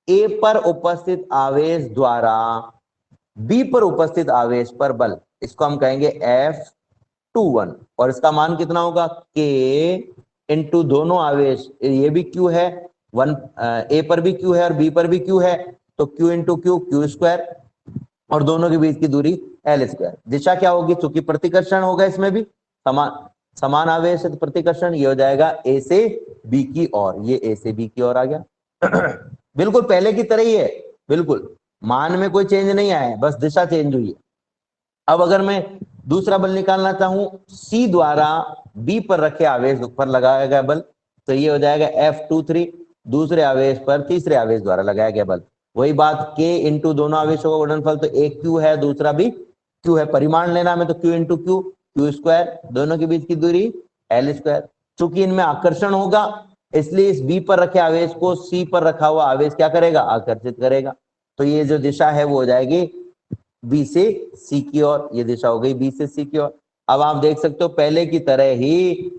ए पर उपस्थित आवेश द्वारा बी पर उपस्थित आवेश पर बल, इसको हम कहेंगे F21, और इसका मान कितना होगा, K इंटू दोनों आवेश, ये भी Q है, ए पर भी Q है और बी पर भी Q है, तो Q इंटू Q स्क्वायर, और दोनों के बीच की दूरी L स्क्वायर। दिशा क्या होगी, चूंकि प्रतिकर्षण होगा इसमें भी, समान आवेश है तो प्रतिकर्षण, ये हो जाएगा ए से बी की ओर, ये ए से बी की ओर आ गया। बिल्कुल पहले की तरह ही है, बिल्कुल मान में कोई चेंज नहीं आया है, बस दिशा चेंज हुई है। अब अगर मैं दूसरा बल निकालना चाहूं, सी द्वारा बी पर रखे आवेश पर लगाया गया बल, तो ये हो जाएगा F23, दूसरे आवेश पर तीसरे आवेश द्वारा लगाया गया बल। वही बात, K इंटू दोनों आवेशों का गुणनफल, तो एक Q है दूसरा भी Q है, परिमाण लेना में तो Q इंटू Q स्क्वायर, दोनों के बीच की दूरी L स्क्वायर। चूंकि इनमें आकर्षण होगा, इसलिए इस बी पर रखे आवेश को सी पर रखा हुआ आवेश क्या करेगा, आकर्षित करेगा। तो ये जो दिशा है वो हो जाएगी बी से सी की ओर, ये दिशा हो गई बी से सी की ओर। अब आप देख सकते हो पहले की तरह ही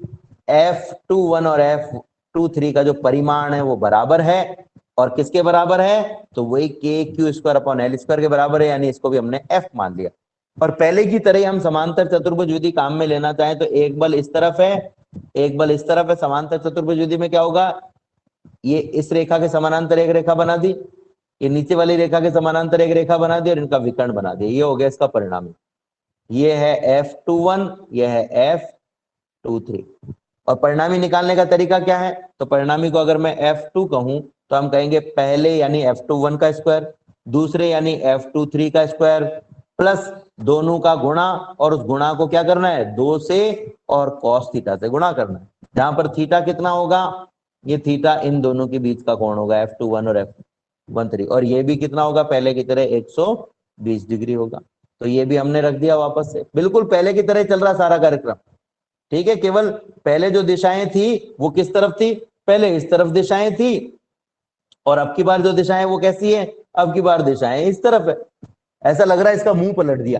F21 और F23 का जो परिमाण है वो बराबर है, और किसके बराबर है, तो वही KQ square upon L square के बराबर है, यानी इसको भी हमने F मान लिया। और पहले की तरह ही हम समांतर चतुर्भुज विधि काम में लेना चाहें तो एक बल इस तरफ है, एक बल इस तरफ है। समांतर चतुर्भुज विधि में क्या होगा, ये इस रेखा के समानांतर एक रेखा बना दी, ये नीचे वाली रेखा के समानांतर एक रेखा बना दी, और इनका विकर्ण बना दिया, ये हो गया इसका परिणामी। ये है F21, ये है F23। और परिणामी निकालने का तरीका क्या है, तो परिणामी को अगर मैं F2 कहूं तो हम कहेंगे पहले यानी F21 का स्क्वायर, दूसरे यानी F23 का स्क्वायर, प्लस दोनों का गुणा, और उस गुणा को क्या करना है, 2 से और cos थीटा से गुणा करना है, जहां पर थीटा कितना होगा, ये थीटा इन दोनों के बीच का कोण होगा F21 और F13, और ये भी कितना होगा, पहले की तरह 120 डिग्री होगा। तो ये भी हमने रख दिया वापस से, बिल्कुल पहले की तरह चल रहा सारा कार्यक्रम। ठीक है, केवल पहले जो दिशाएं थी वो किस तरफ थी, पहले इस तरफ दिशाएं थी, और अब की बार जो दिशाएं वो कैसी है, अब की बार दिशाएं इस तरफ है। ऐसा लग रहा है इसका मुंह पलट दिया,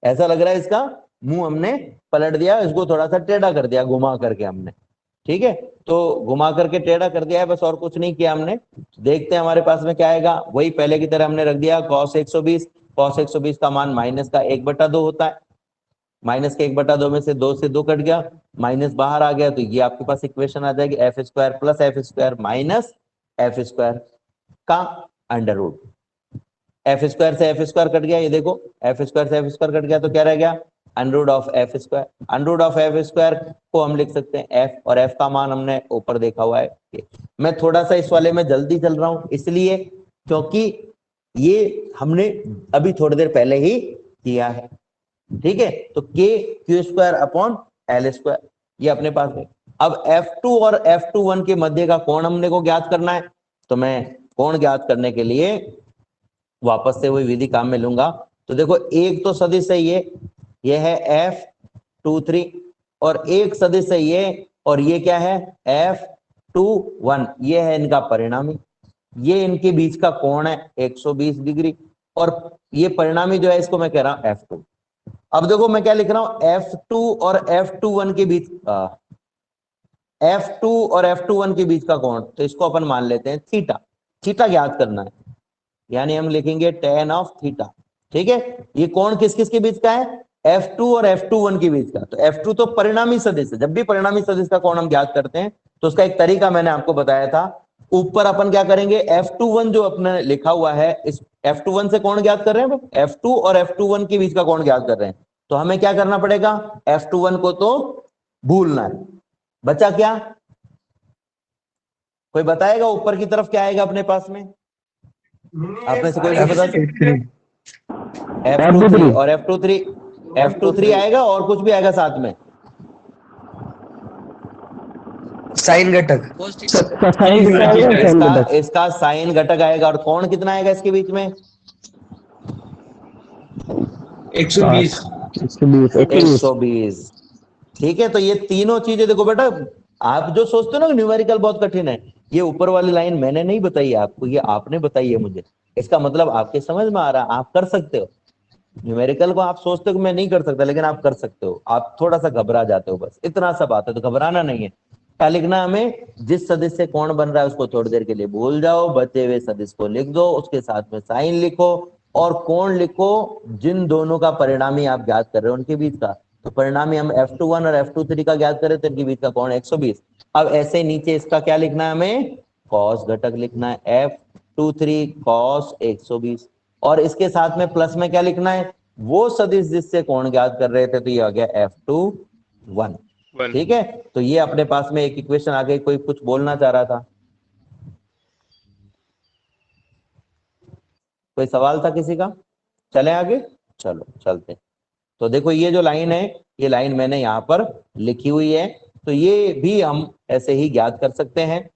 ऐसा लग रहा है इसका मुंह हमने पलट दिया, इसको थोड़ा सा टेढ़ा कर दिया घुमा करके हमने। ठीक है, तो घुमा करके टेढ़ा कर दिया है, बस और कुछ नहीं किया हमने। देखते हैं हमारे पास में क्या आएगा, वही पहले की तरह हमने रख दिया cos 120, cos 120 का मान माइनस का 1/2 होता है, माइनस के 1/2 में से 2 से 2 कट गया, माइनस बाहर आ गया, तो ये आपके पास इक्वेशन आ जाएगी F square plus F square minus F square का अंडर रूट। एफ स्क्वायर से एफ स्क्वायर कट गया, ये देखो एफ स्क्वायर से एफ स्क्वायर कट गया, तो क्या रह गया, under root of F square. Under root of F square को हम लिख सकते हैं एफ, और एफ का मान हमने ऊपर देखा हुआ है। मैं थोड़ा सा इस वाले में जल्दी चल रहा हूं, इसलिए क्योंकि ये हमने अभी थोड़ी देर पहले ही किया है। ठीक है, तो के Q square upon L square, ये अपने पास है। अब F2 और F21 के मध्य का कोण हमने को ज्ञात करना है, तो मैं कोण ज्ञात करने के लिए वापस से वही विधि काम में लूंगा। तो देखो एक तो सदिश है ये है F23, और एक सदिश है ये, और ये क्या है F21, ये है इनका परिणामी, ये इनके बीच का कोण है 120 डिग्री, और ये परिणामी जो है इसको मैं कह रहा हूं F2। अब देखो मैं क्या लिख रहा हूं, F2 और F21 के बीच F2 और F21 के बीच का कोण, तो इसको अपन मान लेते हैं थीटा। थीटा ज्ञात करना है, यानी हम लिखेंगे tan ऑफ थीटा। ठीक है, ये कोण किस किस के बीच का है, F2 और F21 के बीच का। तो F2 तो परिणामी सदिश है, जब भी परिणामी सदिश का कोण हम ज्ञात करते हैं तो उसका एक तरीका मैंने आपको बताया था। ऊपर अपन क्या करेंगे, F21 जो अपने लिखा हुआ है, इस F21 से कोण ज्ञात कर रहे हैं, F2 और F21 के बीच का कोण ज्ञात कर रहे हैं, तो हमें क्या करना पड़ेगा, F21 को तो भूलना है। बचा क्या, कोई बताएगा ऊपर की तरफ क्या आएगा अपने पास में, आपने से कोई भी बता F23 और F23 आएगा, और कुछ भी आएगा साथ में, साइन घटक, इसका साइन घटक आएगा, और कोण कितना आएगा इसके बीच में 120। ठीक है, तो ये तीनों चीजें देखो बेटा, आप जो सोचते हो ना न्यूमेरिकल बहुत कठिन है, ये ऊपर वाली लाइन मैंने नहीं बताई आपको, ये आपने बताई है मुझे। इसका मतलब आपके समझ में आ रहा है, आप कर सकते हो। न्यूमेरिकल को आप सोचते हो कि मैं नहीं कर सकता, लेकिन आप कर सकते हो। आप थोड़ा सा घबरा जाते हो, बस इतना सा बात है, तो घबराना नहीं है। क्या लिखना हमें, जिस सदिश से कोण बन रहा है उसको थोड़ी देर के लिए भूल जाओ, बचे हुए सदिश को लिख दो, उसके साथ में साइन लिखो और कोण लिखो जिन दोनों का परिणामी आप ज्ञात कर रहे हो उनके बीच का। तो परिणामी हम F21 और F23 का ज्ञात करें तो इनके बीच का कोण 120। अब ऐसे नीचे इसका क्या लिखना है हमें, कॉस घटक लिखना है, F23 कॉस 120। और इसके साथ में प्लस में क्या लिखना है, वो सदिश जिससे कोण ज्ञात कर रहे थे, तो ये आ गया F21। ठीक है, तो ये अपने पास में एक इक्वेशन आ गई। कोई कुछ बोलना चाह रहा था, कोई सवाल था किसी का? चले आगे, चलो चलते। तो देखो ये जो लाइन है, ये लाइन मैंने यहाँ पर लिखी हुई है, तो ये भी हम ऐसे ही ज्ञात कर सकते हैं।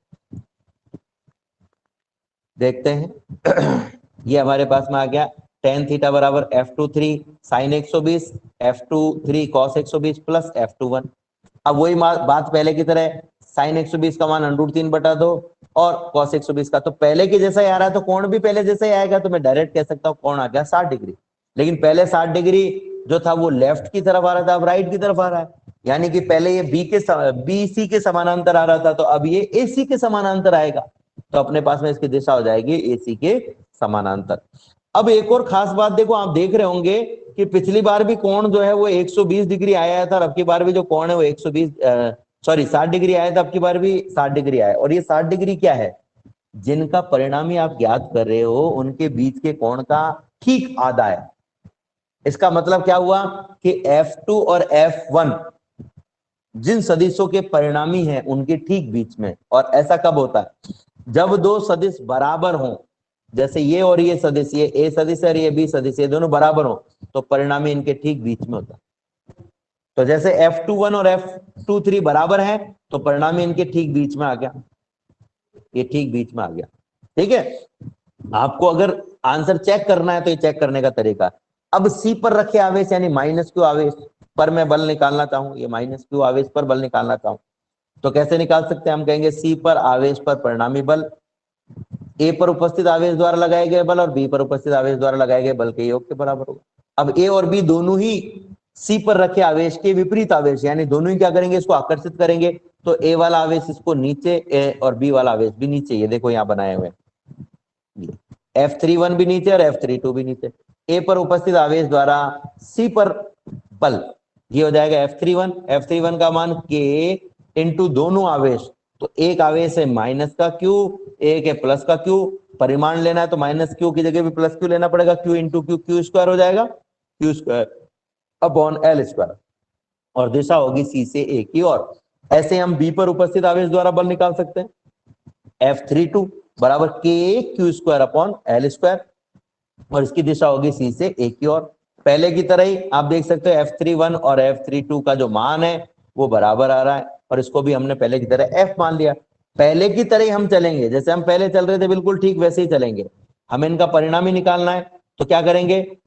देखते हैं ये हमारे पास में आ गया tan थीटा बराबर F23 sign 120 F23 cos 120 plus F21। अब वही बात पहले की तरह, साइन 120 का मान √3/2 और cos 120 का, तो पहले के जैसा ही आ रहा है तो कोण भी पहले जैसा ही आएगा, तो मैं डायरेक्ट कह सकता हूँ कोण आ गया 60 डिग्री। लेकिन पहले 60 डिग्री जो था वो लेफ्ट की तरफ आ रहा था, अब राइट की तरफ आ रहा है। यानी कि पहले ये BC के समानांतर आ रहा था, तो अब ये AC के समानांतर आएगा, तो अपने पास में इसकी दिशा हो जाएगी AC के समानांतर। अब एक और खास बात देखो, आप देख रहे होंगे कि पिछली बार भी कोण जो है वो 120 डिग्री आया था, और अब की बार भी जो कोण है वो 60 डिग्री आया था, अब की बार भी 60 डिग्री आया। और ये 60 डिग्री क्या है, जिनका परिणामी आप ज्ञात कर रहे हो उनके बीच के कोण का ठीक आधा है। इसका मतलब क्या हुआ कि F2 और F1 जिन सदिशों के परिणामी हैं उनके ठीक बीच में। और ऐसा कब होता है, जब दो सदिश बराबर हों, जैसे ये और ये सदिश, ये A सदिश और ये B सदिश, ये दोनों बराबर हो तो परिणामी इनके ठीक बीच में होता है। तो जैसे F21 और F23 बराबर हैं तो परिणामी इनके ठीक बीच में आ गया, ये ठीक बीच में आ गया। ठीक है, आपको अगर आंसर चेक करना है तो ये चेक करने का तरीका। अब C पर रखे आवेश यानी -Q आवेश पर मैं बल निकालना चाहूं, ये -Q आवेश पर बल निकालना चाहूं, तो कैसे निकाल सकते हैं? हम कहेंगे C पर आवेश पर परिणामी बल A पर उपस्थित आवेश द्वारा लगाए गए बल और B पर उपस्थित आवेश द्वारा लगाए गए बल के योग के बराबर होगा। अब A और B दोनों ही C पर रखे आवेश के विपरीत आवेश, यानी दोनों ही क्या करेंगे, इसको आकर्षित करेंगे। तो A वाला आवेश इसको नीचे, और B वाला आवेश भी नीचे, ये देखो यहाँ बनाए हुए F31 भी नीचे और F32 भी नीचे। A पर उपस्थित आवेश द्वारा C पर बल, ये हो जाएगा F31 का मान K इंटू दोनों आवेश। तो एक आवेश है माइनस का Q, एक है प्लस का Q। परिमाण लेना है तो -Q की जगह भी +Q लेना पड़ेगा, Q इंटू Q स्क्वायर हो जाएगा, Q square upon L square, और दिशा होगी C से A की ओर। ऐसे हम B पर उपस्थित आवेश द्वारा बल निकाल सकते हैं, F32 बराबर K Q² upon L square, और इसकी दिशा होगी C से A की ओर। पहले की तरह ही आप देख सकते हो F31 और F32 का जो मान है वो बराबर आ रहा है, और इसको भी हमने पहले की तरह F मान लिया। पहले की तरह ही हम चलेंगे, जैसे हम पहले चल रहे थे बिल्कुल ठीक वैसे ही चलेंगे। हमें इनका परिणामी निकालना है, तो क्या करेंगे,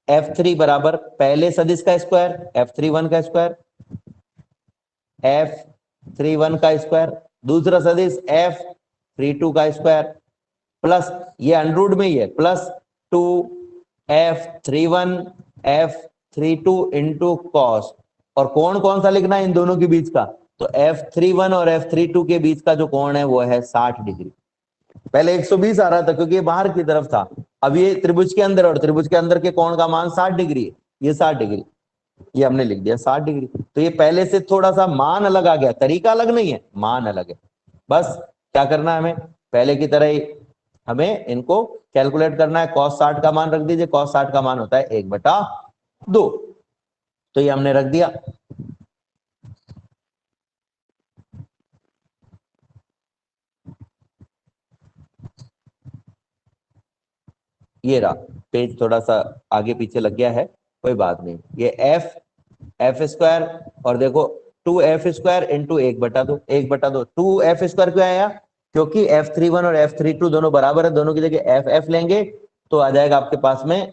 F3 बराबर पहले सदिश का स्क्वायर F31 का स्क्वायर, F31 का स्क्वायर, दूसरा सदिश F32 का स्क्वायर, प्लस ये अंडररूट में ही है, plus 2F31 F32 into cos. और कोण कौन सा लिखना है इन दोनों के बीच का, तो F31 और F32 के बीच का जो कोण है वो है 60 डिग्री। पहले 120 आ रहा था क्योंकि ये बाहर की तरफ था, अब ये त्रिभुज के अंदर, और त्रिभुज के अंदर के कोण का मान 60 डिग्री है, ये 60 डिग्री, ये हमने लिख दिया 60 डिग्री। तो ये पहले से थोड़ा सा मान अलग आ गया, तरीका अलग नहीं है, मान अलग है। बस क्या करना है, हमें पहले की तरह ही हमें इनको कैलकुलेट करना है। cos 60 का मान रख दीजिए, cos 60 का मान होता है 1/2, तो ये हमने रख दिया। ये रहा पेज, थोड़ा सा आगे पीछे लग गया है, कोई बात नहीं। ये F स्क्वायर, और देखो 2F² इंटू 1/2, 1/2 2F² क्यों आया, क्योंकि F31 और F32 दोनों बराबर है, दोनों की जगह F लेंगे तो आ जाएगा आपके पास में,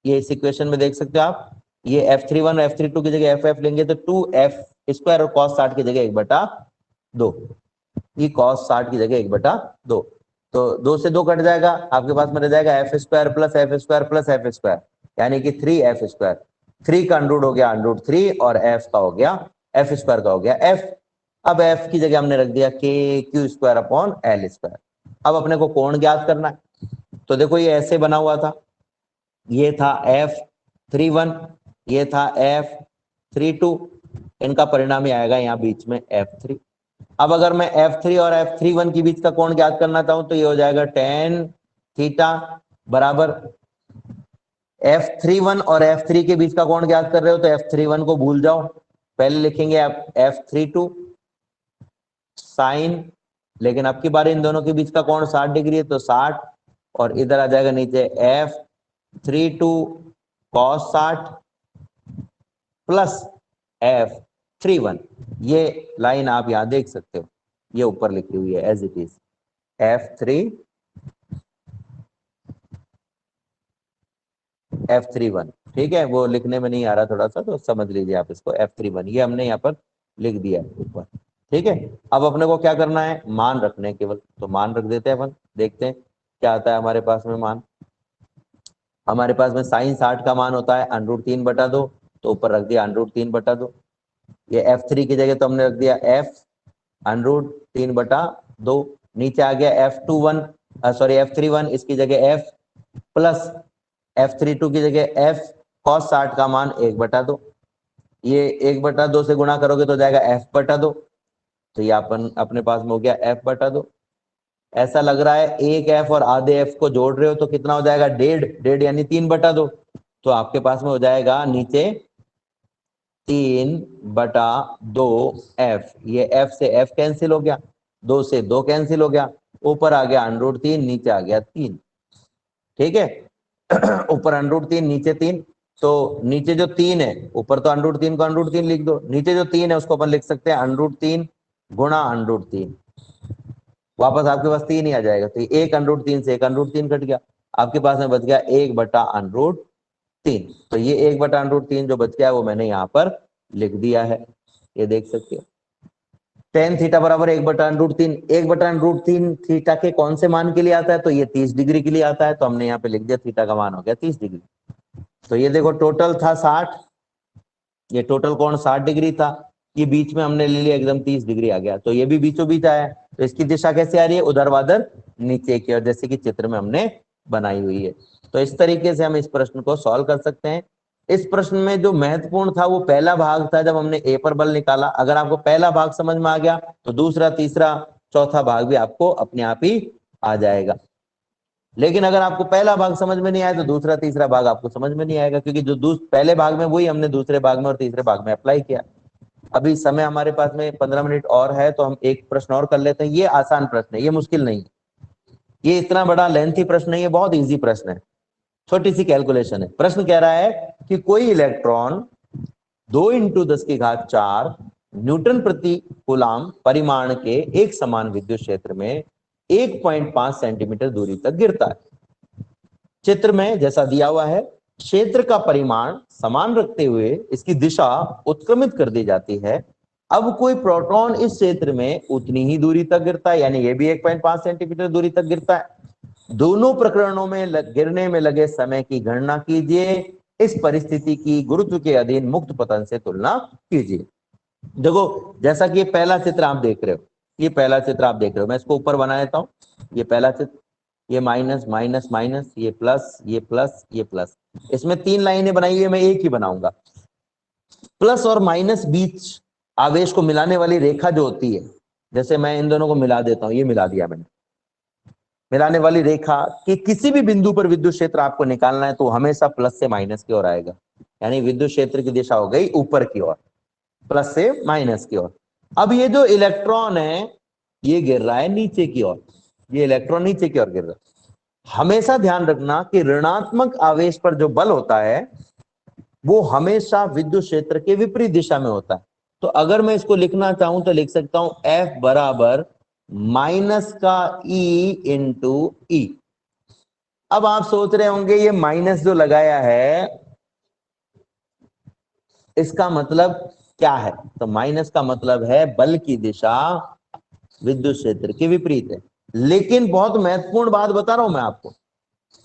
ये इस इक्वेशन में देख सकते हो आप, ये F31 और F32 की जगह F लेंगे तो 2F² और cos 60 की जगह 1/2, ये cos 60 की जगह 1/2। तो 2 से 2 कट जाएगा, आपके पास में रह जाएगा F square plus F square plus F square, यानी कि 3f स्क्वायर। 3 का अंडरूट हो गया अंडरूट 3 और f का हो गया f स्क्वायर का हो गया f। अब f की जगह हमने रख दिया k Q square upon l square. अब अपने को कोण ज्ञात करना है, तो देखो ये ऐसे बना हुआ था, ये था f31, ये था f32, इनका परिणाम ही आएगा यहाँ बीच में f3। अब अगर मैं f3 और f31 के बीच का कोण ज्ञात करना चाहूं तो ये हो जाएगा tan थीटा बराबर f31 और f3 के बीच का कोण ज्ञात कर रहे हो तो f31 को भूल जाओ, पहले लिखेंगे f32 साइन, लेकिन अब की बार इन दोनों के बीच का कोण 60 डिग्री है तो 60, और इधर आ जाएगा नीचे f32 cos 60 प्लस f31। ये लाइन आप यहां देख सकते हो, ये ऊपर लिखी हुई है एज इट इज f31, ठीक है, वो लिखने में नहीं आ रहा थोड़ा सा तो समझ लीजिए आप इसको f31, ये हमने यहाँ पर लिख दिया है ऊपर, ठीक है। अब अपने को क्या करना है, मान रखने केवल, तो मान रख देते हैं अपन, देखते हैं क्या आता है हमारे पास में मान। हमारे पास में साइन 60 का मान होता है √3/2, तो ऊपर रख दिया √3/2। ये f3 की जगह तो हमने रख दिया f √3/2, नीचे आ गया f31, इसकी जगह f प्लस f32 की जगह f cos 60 का मान 1/2, ये 1/2 से गुणा करोगे तो जाएगा f/2, तो ये अपन अपने पास में हो गया f/2। ऐसा लग रहा है एक f और आधे f को जोड़ रहे हो तो कितना हो जाएगा, 1.5 यानी 3/2, तो आपके पास में हो जाएगा नीचे 3/2f, ये f से f कैंसिल हो गया, 2 से 2 कैंसिल हो गया, ऊपर आ गया √3, नीचे आ गया 3, ठीक है। ऊपर √3 नीचे 3, तो नीचे जो 3 है, ऊपर तो √3 को √3 लिख दो, नीचे जो 3 है उसको अपन लिख सकते हैं √3 गुणा √3, वापस आपके पास 3 ही आ जाएगा, तो एक √3 से एक √3 कट गया, आपके पास में बच गया 1/√3, तो ये 1/√3 जो बच गया वो मैंने यहाँ पर लिख दिया है, ये देख सकते हो। tan थीटा बराबर 1/√3, 1/√3 थीटा के कौन से मान के लिए आता है, तो ये 30 डिग्री के लिए आता है, तो हमने यहाँ पे लिख दिया थीटा का मान हो गया 30 डिग्री। तो ये देखो टोटल था 60, ये टोटल कोण 60 डिग्री था, ये बीच में हमने ले लिया एकदम 30 डिग्री आ गया, तो ये भी बीचों बीच आया, तो इसकी दिशा कैसे आ रही है, ऊर्ध्वाधर नीचे की ओर, जैसे कि चित्र में हमने बनाई हुई है। तो इस तरीके से हम इस प्रश्न को सॉल्व कर सकते हैं। इस प्रश्न में जो महत्वपूर्ण था वो पहला भाग था, जब हमने ए पर बल निकाला। अगर आपको पहला भाग समझ में आ गया तो दूसरा, तीसरा, चौथा भाग भी आपको अपने आप ही आ जाएगा। लेकिन अगर आपको पहला भाग समझ में नहीं आया तो दूसरा, तीसरा भाग आपको समझ में नहीं आएगा, क्योंकि जो पहले भाग में वही हमने दूसरे भाग में और तीसरे भाग में अप्लाई किया। अभी समय हमारे पास में 15 मिनट और है, तो हम एक प्रश्न और कर लेते हैं। ये आसान प्रश्न है, ये मुश्किल नहीं, ये इतना बड़ा लेंथी प्रश्न नहीं है, बहुत इजी प्रश्न है, छोटी सी कैलकुलेशन है। प्रश्न कह रहा है कि कोई इलेक्ट्रॉन 2 × 10⁴ न्यूटन प्रति कूलाम परिमाण के एक समान विद्युत क्षेत्र में 1.5 सेंटीमीटर दूरी तक गिरता है। चित्र में जैसा दिया हुआ है, क्षेत्र का परिमाण समान रखते हुए इसकी दिशा उत्क्रमित कर दी जाती है। अब कोई प्रोटॉन इस क्षेत्र में उतनी ही दूरी तक गिरता है, यानी ये भी 1.5 सेंटीमीटर दूरी तक गिरता है। दोनों प्रकरणों में गिरने में लगे समय की गणना कीजिए, इस परिस्थिति की गुरुत्व के अधीन मुक्त पतन से तुलना कीजिए। देखो, जैसा कि ये पहला चित्र आप देख रहे हो, ये पहला चित्र आप देख रहे हो, मैं इसको ऊपर बना देता हूं। ये पहला चित्र, ये माइनस माइनस माइनस, ये प्लस, ये प्लस, ये प्लस, इसमें 3 लाइनें बनाई हुई है, मैं एक ही बनाऊंगा। प्लस और माइनस बीच आवेश को मिलाने वाली रेखा जो होती है, जैसे मैं इन दोनों को मिला देता हूं, ये मिला दिया मैंने, मिलाने वाली रेखा कि किसी भी बिंदु पर विद्युत क्षेत्र आपको निकालना है तो हमेशा प्लस से माइनस की ओर आएगा, यानी विद्युत क्षेत्र की दिशा हो गई ऊपर की ओर, प्लस से माइनस की ओर। अब ये जो इलेक्ट्रॉन है ये गिर रहा है नीचे की ओर, ये इलेक्ट्रॉन नीचे की ओर गिर रहा है। हमेशा ध्यान रखना कि ऋणात्मक आवेश पर जो बल होता है वो हमेशा विद्युत क्षेत्र के विपरीत दिशा में होता है। तो अगर मैं इसको लिखना चाहूं तो लिख सकता हूं F बराबर माइनस का E इंटू ई। अब आप सोच रहे होंगे ये माइनस जो लगाया है इसका मतलब क्या है, तो माइनस का मतलब है बल की दिशा विद्युत क्षेत्र के विपरीत है। लेकिन बहुत महत्वपूर्ण बात बता रहा हूं मैं आपको,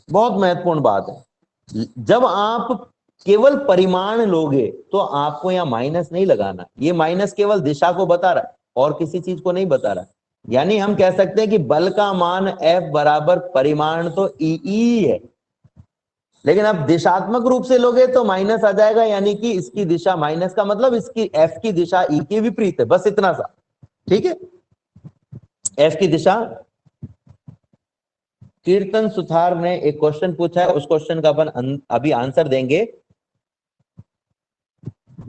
बहुत महत्वपूर्ण बात है। जब आप केवल परिमाण लोगे तो आपको यहाँ माइनस नहीं लगाना, ये माइनस केवल दिशा को बता रहा है और किसी चीज को नहीं बता रहा। यानी हम कह सकते हैं कि बल का मान F बराबर परिमाण तो ई है, लेकिन अब दिशात्मक रूप से लोगे तो माइनस आ जाएगा, यानी कि इसकी दिशा माइनस का मतलब इसकी F की दिशा ई के विपरीत है, बस इतना सा। ठीक है, F की दिशा। कीर्तन सुथार ने एक क्वेश्चन पूछा है, उस क्वेश्चन का अपन अभी आंसर देंगे,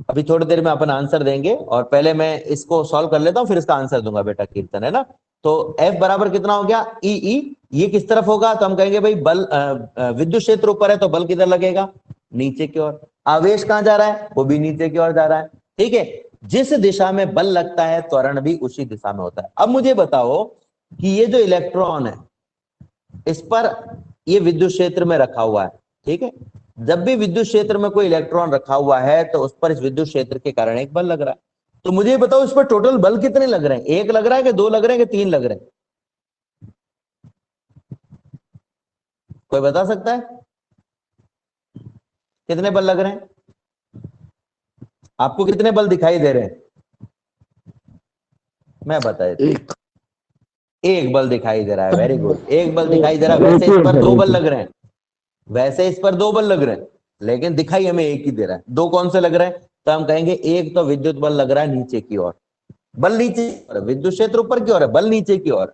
अभी थोड़ी देर में अपन आंसर देंगे, और पहले मैं इसको सॉल्व कर लेता हूं फिर इसका आंसर दूंगा बेटा कीर्तन, है ना। तो F बराबर कितना हो गया ई, ये किस तरफ होगा, तो हम कहेंगे भाई बल विद्युत क्षेत्र ऊपर है तो बल किधर लगेगा, नीचे की ओर। आवेश कहां जा रहा है, वो भी नीचे की ओर जा रहा है। ठीक है, जिस दिशा में बल लगता है त्वरण भी उसी दिशा में होता है। अब मुझे बताओ कि ये जो इलेक्ट्रॉन है इस पर ये विद्युत क्षेत्र में रखा हुआ है, ठीक है। जब भी विद्युत क्षेत्र में कोई इलेक्ट्रॉन रखा हुआ है तो उस पर इस विद्युत क्षेत्र के कारण एक बल लग रहा है। तो मुझे बताओ इस पर टोटल बल कितने लग रहे हैं, एक लग रहा है कि दो लग रहे हैं कि तीन लग रहे हैं, कोई बता सकता है कितने बल लग रहे हैं, आपको कितने बल दिखाई दे रहे हैं, मैं बता देता, एक बल दिखाई दे रहा है, वेरी गुड, एक बल दिखाई दे रहा है। वैसे इस पर दो बल लग रहे हैं, वैसे इस पर दो बल लग रहे हैं, लेकिन दिखाई हमें एक ही दे रहा है। दो कौन से लग रहे हैं, तो हम कहेंगे एक तो विद्युत बल लग रहा है नीचे की ओर, बल नीचे, विद्युत क्षेत्र ऊपर की ओर है, बल नीचे की ओर,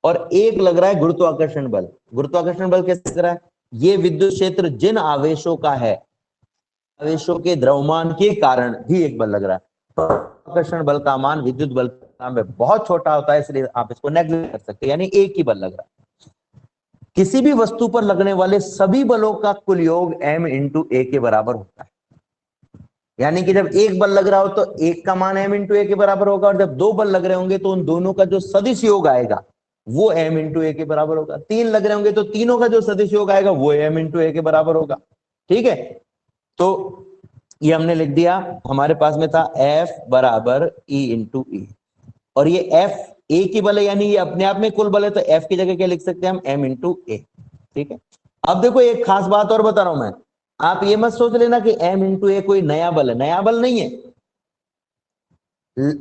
और एक लग रहा है गुरुत्वाकर्षण बल। गुरुत्वाकर्षण बल कैसे लग रहा है, ये विद्युत क्षेत्र जिन आवेशों का है, आवेशों के द्रव्यमान के कारण भी एक बल लग रहा है। आकर्षण बल का मान विद्युत बल में बहुत छोटा होता है, इसलिए आप इसको नेग्लेक्ट कर सकते हैं, यानी एक ही बल लग रहा है। किसी भी वस्तु पर लगने वाले सभी बलों का कुल योग m इंटू ए के बराबर होता है। यानी कि जब एक बल लग रहा हो तो एक का मान m इंटू ए के बराबर होगा, और जब दो बल लग रहे होंगे तो उन दोनों का जो सदिश योग आएगा वो m इंटू ए के बराबर होगा। तीन लग रहे होंगे तो तीनों का जो सदिश योग आएगा वो m इंटू ए के बराबर होगा। ठीक है, तो ये हमने लिख दिया, हमारे पास में था F बराबर E इंटू ई, और ये F ए की बल है, यानी ये अपने आप में कुल बल है, तो F की जगह क्या लिख सकते हैं हम, M इंटू ए। ठीक है, अब देखो एक खास बात और बता रहा हूं मैं, आप ये मत सोच लेना कि M इंटू ए कोई नया बल है, नया बल नहीं है।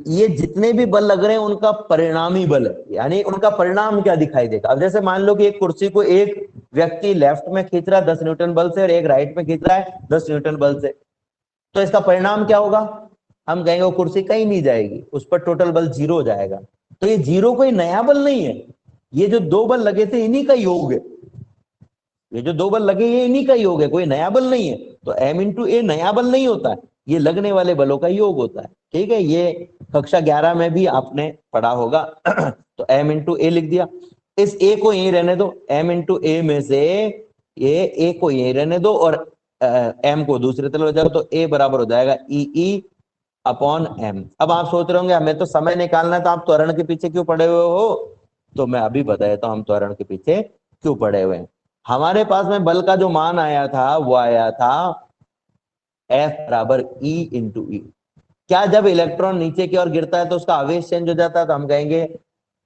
ये जितने भी बल लग रहे हैं उनका परिणामी बल है, यानी उनका परिणाम क्या दिखाई देगा। अब जैसे मान लो कि एक कुर्सी को एक व्यक्ति लेफ्ट में खींच रहा है 10 न्यूटन बल से, और एक राइट में खींच रहा है 10 न्यूटन बल से, तो इसका परिणाम क्या होगा, हम कहेंगे वो कुर्सी कहीं नहीं जाएगी, उस पर टोटल बल जीरो हो जाएगा। तो ये जीरो कोई नया बल नहीं है, ये जो दो बल लगे थे इन्हीं का योग है, ये जो दो बल लगे ये इन्हीं का योग है, कोई नया बल नहीं है। तो m इंटू ए नया बल नहीं होता है, ये लगने वाले बलों का योग होता है। ठीक है, ये कक्षा 11 में भी आपने पढ़ा होगा। तो m इंटू ए लिख दिया, इस a को यही रहने दो, m इंटू ए में से ये a को यही रहने दो और m को दूसरी तरफ ले जाओ, तो a बराबर हो जाएगा ई अपॉन m। अब आप सोच रहे होंगे हमें तो समय निकालना है, तो आप त्वरण के पीछे क्यों पड़े हुए हो, तो मैं अभी बता देता हूं हम त्वरण के पीछे क्यों पड़े हुए हैं। हमारे पास में बल का जो मान आया था वो आया था F बराबर E इंटू ई। क्या जब इलेक्ट्रॉन नीचे की ओर गिरता है तो उसका आवेश चेंज हो जाता है, तो हम कहेंगे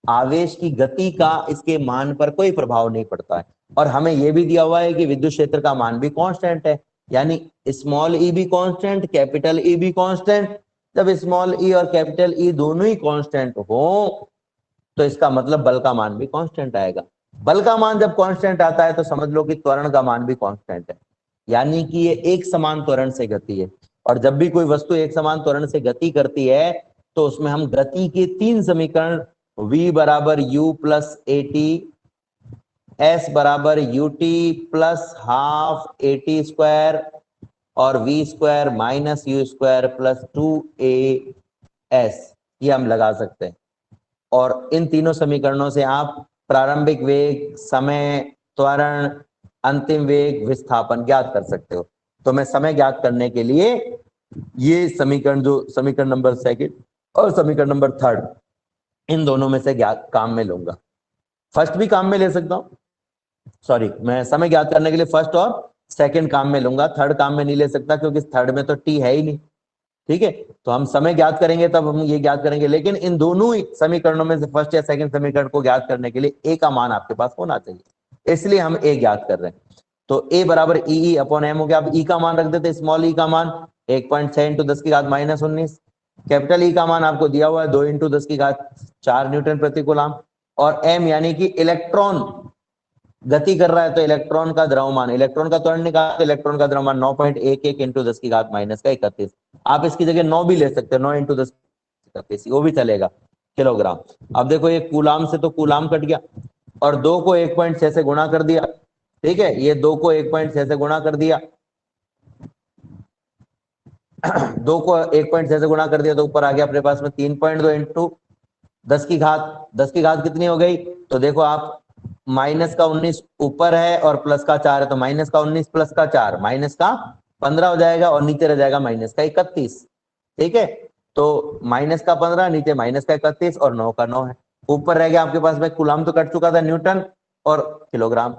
आवेश की गति का इसके मान पर कोई प्रभाव नहीं पड़ता है। और हमें यह भी दिया हुआ है कि विद्युत क्षेत्र का मान भी कांस्टेंट है, यानी स्मॉल ई भी कांस्टेंट, कैपिटल ई भी कांस्टेंट। जब स्मॉल ई और कैपिटल ई दोनों ही कांस्टेंट हो तो इसका मतलब बल का मान भी कांस्टेंट आएगा। बल का मान जब कांस्टेंट आता है तो समझ लो कि त्वरण का मान भी कांस्टेंट है, यानी कि ये एक समान त्वरण से गति है। और जब भी कोई वस्तु एक समान त्वरण से गति करती है तो उसमें हम गति के तीन समीकरण v बराबर u plus A T, s बराबर U T plus half A T square, और v square minus you square plus 2as ये हम लगा सकते हैं। और इन तीनों समीकरणों से आप प्रारंभिक वेग, समय, त्वरण, अंतिम वेग, विस्थापन ज्ञात कर सकते हो। तो मैं समय ज्ञात करने के लिए ये समीकरण, जो समीकरण नंबर सेकंड और समीकरण नंबर थर्ड, इन दोनों में से ज्ञात काम में लूंगा। फर्स्ट भी काम में ले सकता हूं, सॉरी, मैं समय ज्ञात करने के लिए फर्स्ट और सेकंड काम में लूंगा, थर्ड काम में नहीं ले सकता क्योंकि थर्ड में तो टी है ही नहीं। ठीक है, तो हम समय ज्ञात करेंगे तब हम ये ज्ञात करेंगे, लेकिन इन दोनों ही समीकरणों में से फर्स्ट या सेकंड समीकरण को ज्ञात करने के लिए ए का मान आपके पास होना चाहिए, इसलिए हम ए ज्ञात कर रहे हैं। तो ए बराबर ई अपॉन एम हो गया। अब ई का मान रख देते, स्मॉल ई का मान 1.6 इंटू 10 की घात -19, कैपिटल ई का मान आपको दिया हुआ है 2 इंटू 10 की घात 4 न्यूटन प्रति कूलम, और एम यानी कि इलेक्ट्रॉन गति कर रहा है, तो इलेक्ट्रॉन का द्रव्यमान, इलेक्ट्रॉन का त्वरण निकाला तो इलेक्ट्रॉन का द्रव्यमान 9.11 इंटू 10 की घात -31। आप इसकी जगह 9 भी ले सकते हो, 9 इंटू 10 31, वो भी चलेगा, किलोग्राम। अब देखो ये कूलाम से तो कूलाम कट गया, और 2 को 1.6 से गुणा कर दिया, ठीक है, ये 2 को 1.6 से गुणा कर दिया 2 को 1.6 से गुणा कर दिया तो ऊपर आ गया अपने पास में 3.2 इंटू 10 की घात कितनी हो गई, तो देखो आप माइनस का 19 ऊपर है और प्लस का 4 है, तो माइनस का 19 प्लस का 4 माइनस का 15 हो जाएगा, और नीचे रह जाएगा माइनस का 31, ठीक है। तो माइनस का 15, नीचे माइनस का 31 और 9 का 9 है, ऊपर रह गया आपके पास में कूलाम तो कट चुका था, न्यूटन और किलोग्राम।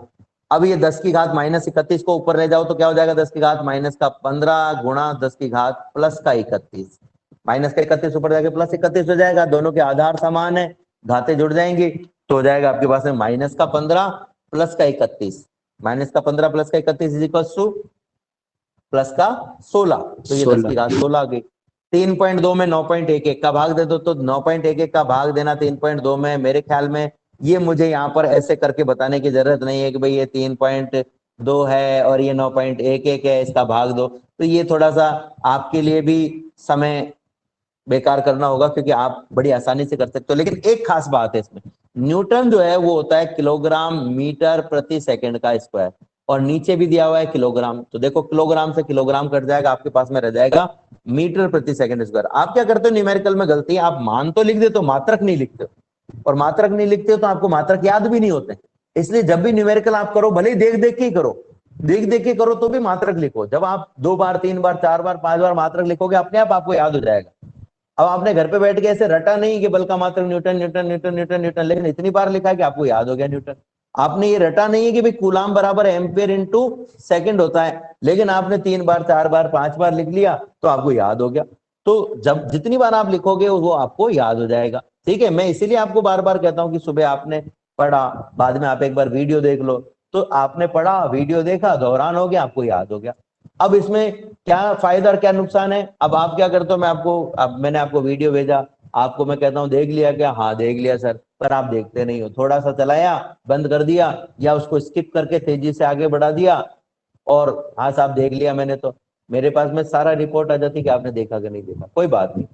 अब ये 10 की घात -31 को ऊपर ले जाओ तो क्या हो जाएगा, 10 की घात माइनस का 15 गुणा 10 की घात प्लस का 31, माइनस का 31 ऊपर जाके प्लस 31 हो जाएगा, दोनों के आधार समान है, घातें जुड़ जाएंगी, तो हो जाएगा आपके पास में माइनस का 15 प्लस का 31, माइनस का 15 प्लस का 31 इज इक्वल टू प्लस का 16, तो ये 10 की घात 16 आ गई। 3.2 में 9.11 का भाग दे दो, तो 9.11 का भाग देना 3.2 में, मेरे ख्याल में ये मुझे यहाँ पर ऐसे करके बताने की जरूरत नहीं है कि भाई ये 3.2 है और ये 9.11 है, इसका भाग दो, तो ये थोड़ा सा आपके लिए भी समय बेकार करना होगा, क्योंकि आप बड़ी आसानी से कर सकते हो। लेकिन एक खास बात है इसमें, न्यूटन जो है वो होता है किलोग्राम मीटर प्रति सेकंड का स्क्वायर, और नीचे भी दिया हुआ है किलोग्राम, तो देखो किलोग्राम से किलोग्राम कट जाएगा, आपके पास में रह जाएगा मीटर प्रति सेकंड स्क्वायर। आप क्या करते हो न्यूमेरिकल में गलती है, आप मान तो लिख देते हो, मात्रक नहीं लिखते हो, और मात्रक नहीं लिखते हो तो आपको मात्रक याद भी नहीं होते, इसलिए जब भी न्यूमेरिकल आप करो, भले ही देख देख के ही करो, देख देख के करो तो भी मात्रक लिखो। जब आप 2 बार 3 बार 4 बार 5 बार मात्रक लिखोगे, अपने आप आपको याद हो जाएगा। अब आपने घर पे बैठ के ऐसे रटा नहीं कि बल का मात्रक Newton Newton Newton Newton Newton, लेकिन इतनी बार लिखा है कि आपको याद हो गया न्यूटन। आपने ये रटा नहीं है कि भाई कूलाम बराबर एम्पियर इनटू सेकंड होता है, लेकिन आपने 3 बार 4 बार 5 बार लिख लिया तो आपको याद हो गया। तो जब जितनी बार आप लिखोगे वो आपको याद हो जाएगा, ठीक है। मैं इसीलिए आपको बार बार कहता हूं कि सुबह आपने पढ़ा, बाद में आप एक बार वीडियो देख लो, तो आपने पढ़ा, वीडियो देखा, दोहरान हो गया, आपको याद हो गया। अब इसमें क्या फायदा और क्या नुकसान है, अब आप क्या करते हो, मैंने आपको वीडियो भेजा, आपको मैं कहता हूँ देख लिया क्या, हाँ देख लिया सर, पर आप देखते नहीं हो, थोड़ा सा चलाया, बंद कर दिया, या उसको स्किप करके तेजी से आगे बढ़ा दिया, और हाँ साहब देख लिया मैंने, तो मेरे पास में सारा रिपोर्ट आ जाती कि आपने देखा कि नहीं देखा। कोई बात नहीं,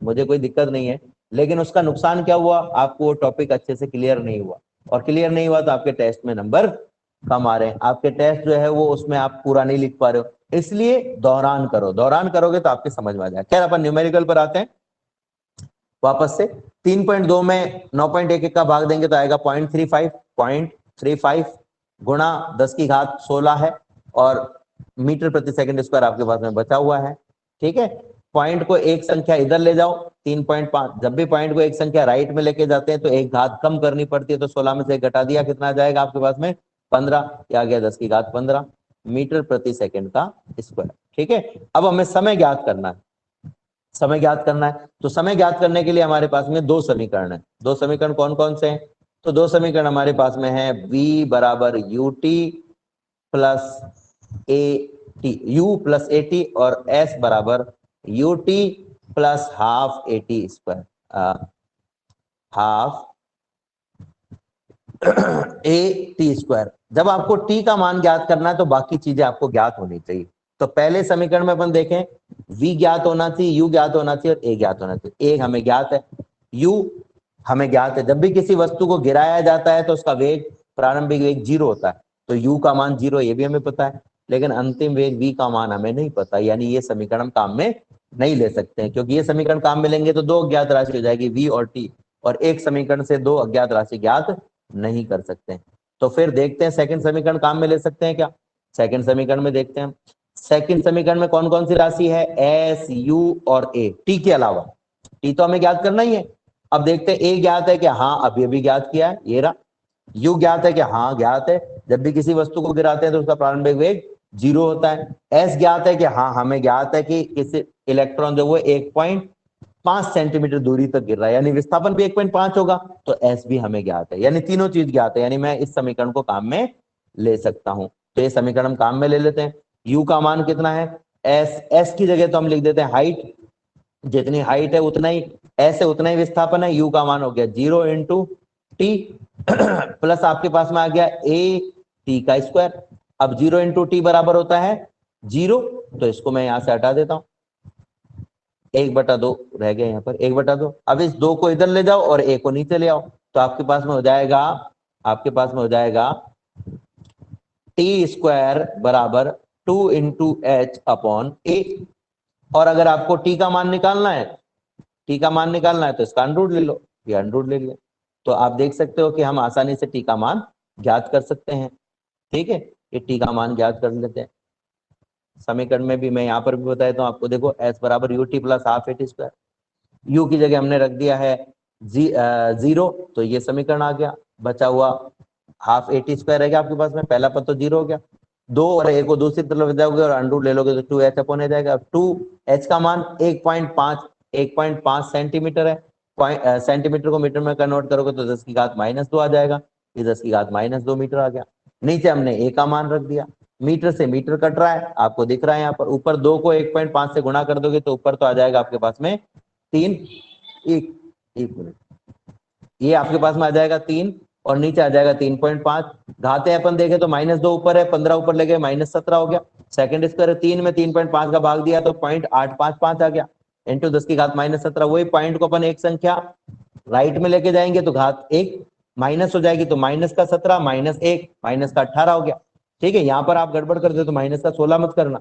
मुझे कोई दिक्कत नहीं है, लेकिन उसका नुकसान क्या हुआ, आपको वो टॉपिक अच्छे से क्लियर नहीं हुआ, और क्लियर नहीं हुआ तो आपके टेस्ट में नंबर कम आ रहे हैं, आपके टेस्ट जो है वो उसमें आप पूरा नहीं लिख पा रहे हो, इसलिए दोहरान करो, दोहरान करोगे तो आपके समझ में आ जाए। खैर अपन न्यूमेरिकल पर आते हैं वापस से। 3.2 में 9.11 का भाग देंगे तो आएगा 0.35 गुणा 10 की घात 16 है, और मीटर प्रति सेकंड स्क्वायर आपके पास में बचा हुआ है, ठीक है। पॉइंट को एक संख्या इधर ले जाओ, 3.5, जब भी पॉइंट को एक संख्या राइट में लेके जाते हैं तो एक घात कम करनी पड़ती है, तो 16 में से घटा दिया, कितना आ जाएगा आपके पास में 15, आ गया 10 की घात 15 मीटर प्रति सेकंड का स्क्वायर, ठीक है। अब हमें समय ज्ञात करना है, समय ज्ञात करना है, तो समय ज्ञात करने के लिए हमारे पास में 2 समीकरण है। 2 समीकरण कौन कौन से हैं, तो 2 समीकरण हमारे पास में है, v बराबर ut प्लस u+at और s बराबर ut plus half at square, half at square. जब आपको t का मान ज्ञात करना है तो बाकी चीजें आपको ज्ञात होनी चाहिए। तो पहले समीकरण में अपन देखें, v ज्ञात होना चाहिए, u ज्ञात होना चाहिए और a ज्ञात होना चाहिए। a हमें ज्ञात है, u हमें ज्ञात है। जब भी किसी वस्तु को गिराया जाता है तो उसका वेग, प्रारंभिक वेग 0 होता है, तो u का मान 0 ये भी हमें पता है, लेकिन अंतिम वेग v का मान हमें नहीं पता, यानी ये समीकरण काम में नहीं ले सकते हैं, क्योंकि ये समीकरण काम में लेंगे तो 2 अज्ञात राशि हो जाएगी v और t, और एक समीकरण से 2 अज्ञात राशि ज्ञात नहीं कर सकते। तो फिर देखते हैं सेकंड समीकरण काम में ले सकते हैं क्या। सेकंड समीकरण में देखते हैं, सेकंड समीकरण में कौन कौन सी राशि है, s u और a, t के अलावा। t तो हमें ज्ञात करना ही है। अब देखते हैं a ज्ञात है क्या, हाँ अभी अभी ज्ञात किया है, ये रहा। u ज्ञात है क्या, हाँ ज्ञात है, जब भी किसी वस्तु को गिराते हैं तो उसका प्रारंभिक वेग 0 होता है। एस ज्ञात है कि हाँ, हमें ज्ञात है कि किसी इलेक्ट्रॉन जो वो 1.5 सेंटीमीटर दूरी तक गिर रहा है, यानी विस्थापन भी 1.5 होगा, तो एस भी हमें ज्ञात है, यानी तीनों चीज ज्ञात है, यानी मैं इस समीकरण को काम में ले सकता हूं। तो ये समीकरण हम काम में ले लेते हैं। यू का मान कितना है, एस की जगह तो हम लिख देते हैं हाइट, जितनी हाइट है उतना ही एस है, उतना ही विस्थापन है। यू का मान हो गया 0 इंटू टी प्लस आपके पास में आ गया ए टी का स्क्वायर। अब 0 इंटू टी बराबर होता है 0, तो इसको मैं यहां से हटा देता हूं, 1/2 रह गया यहाँ पर, 1/2। अब इस 2 को इधर ले जाओ और ए को नीचे ले आओ, तो आपके पास में हो जाएगा, आपके पास में हो जाएगा टी स्क्वायर बराबर 2 इंटू एच अपॉन ए। और अगर आपको टी का मान निकालना है, टी का मान निकालना है तो इसका अंडरूट ले लो, ये अंडरूट ले लिया। तो आप देख सकते हो कि हम आसानी से टी का मान ज्ञात कर सकते हैं। ठीक है, ये टी का मान ज्ञात कर लेते हैं। समीकरण में भी मैं यहाँ पर भी बताया तो आपको, देखो एस बराबर U T plus half A T square, you की जगह हमने रख दिया है 0, तो ये समीकरण आ गया। बचा हुआ हाफ ए टी स्क्वायर रहेगा आपके पास में, पहला पद तो 0 हो गया, 2 और ए को दूसरी तरफ ले जाओगे और अंडरूट ले लोगे तो 2h अपॉन ए जाएगा। 2h का मान 1.5 सेंटीमीटर है, सेंटीमीटर को मीटर में कन्वर्ट करोगे तो 10 की घात -2 आ जाएगा, ये 10 की घात -2 मीटर आ गया। नीचे हमने ए का मान रख दिया, मीटर से मीटर कट रहा है आपको दिख रहा है यहाँ पर, ऊपर 2 को 1.5 से गुणा कर दोगे तो ऊपर तो आ जाएगा आपके पास में 3, एक मिनट, ये आपके पास में आ जाएगा 3 और नीचे आ जाएगा 3.5। घाते अपन देखें तो -2 ऊपर है, 15 ऊपर ले गए -17 हो गया। सेकंड स्क्वायर 3 में 3.5 का भाग दिया तो 0.855 आ गया, इंटू 10 की घात -17। वही पॉइंट को अपन एक संख्या राइट में लेके जाएंगे तो घात 1 माइनस हो जाएगी, तो माइनस का 17 -1 माइनस का 18 हो गया। ठीक है, यहाँ पर आप गड़बड़ कर दे तो माइनस का 16 मत करना।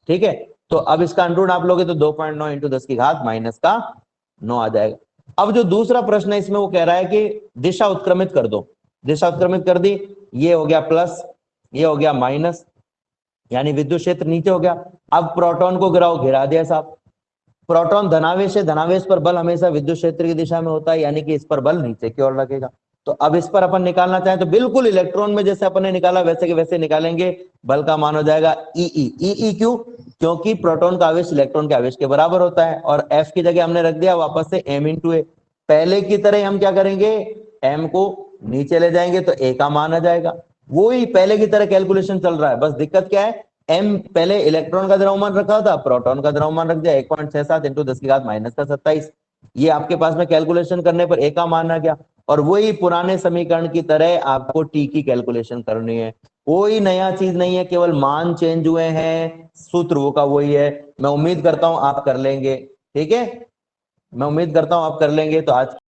ठीक है, तो अब इसका अंडरूट आप लोगे तो 2.9 इंटू 10 की घात -9 आ जाएगा। अब जो दूसरा प्रश्न है इसमें वो कह रहा है कि दिशा उत्क्रमित कर दो, दिशा उत्क्रमित कर दी, ये हो गया प्लस, ये हो गया माइनस, यानी विद्युत क्षेत्र नीचे हो गया। अब प्रोटॉन को गिराओ, गिरा दिया साहब, प्रोटॉन धनावेश है, धनावेश पर बल हमेशा विद्युत क्षेत्र की दिशा में होता है, यानी कि इस पर बल नीचे की ओर लगेगा। तो अब इस पर अपन निकालना चाहें तो बिल्कुल इलेक्ट्रॉन में जैसे अपन ने निकाला वैसे के वैसे निकालेंगे, बल का मान हो जाएगा ई। क्यों? क्योंकि प्रोटॉन का आवेश इलेक्ट्रॉन के आवेश के बराबर होता है, और एफ की जगह हमने रख दिया वापस से m इंटू ए। पहले की तरह हम क्या करेंगे, m को नीचे ले जाएंगे तो a का मान आ जाएगा, वही पहले की तरह कैलकुलेशन चल रहा है। बस दिक्कत क्या है, m पहले इलेक्ट्रॉन का द्रव्यमान रखा था, प्रोटॉन का द्रव्यमान रख दिया 1.67 इंटू 10 की घात -27। ये आपके पास में कैलकुलेशन करने पर a का मान आ गया, और वही पुराने समीकरण की तरह आपको t की कैलकुलेशन करनी है। कोई नया चीज नहीं है, केवल मान चेंज हुए हैं, सूत्र वो का वही है। मैं उम्मीद करता हूं आप कर लेंगे। ठीक है, मैं उम्मीद करता हूं आप कर लेंगे। तो आज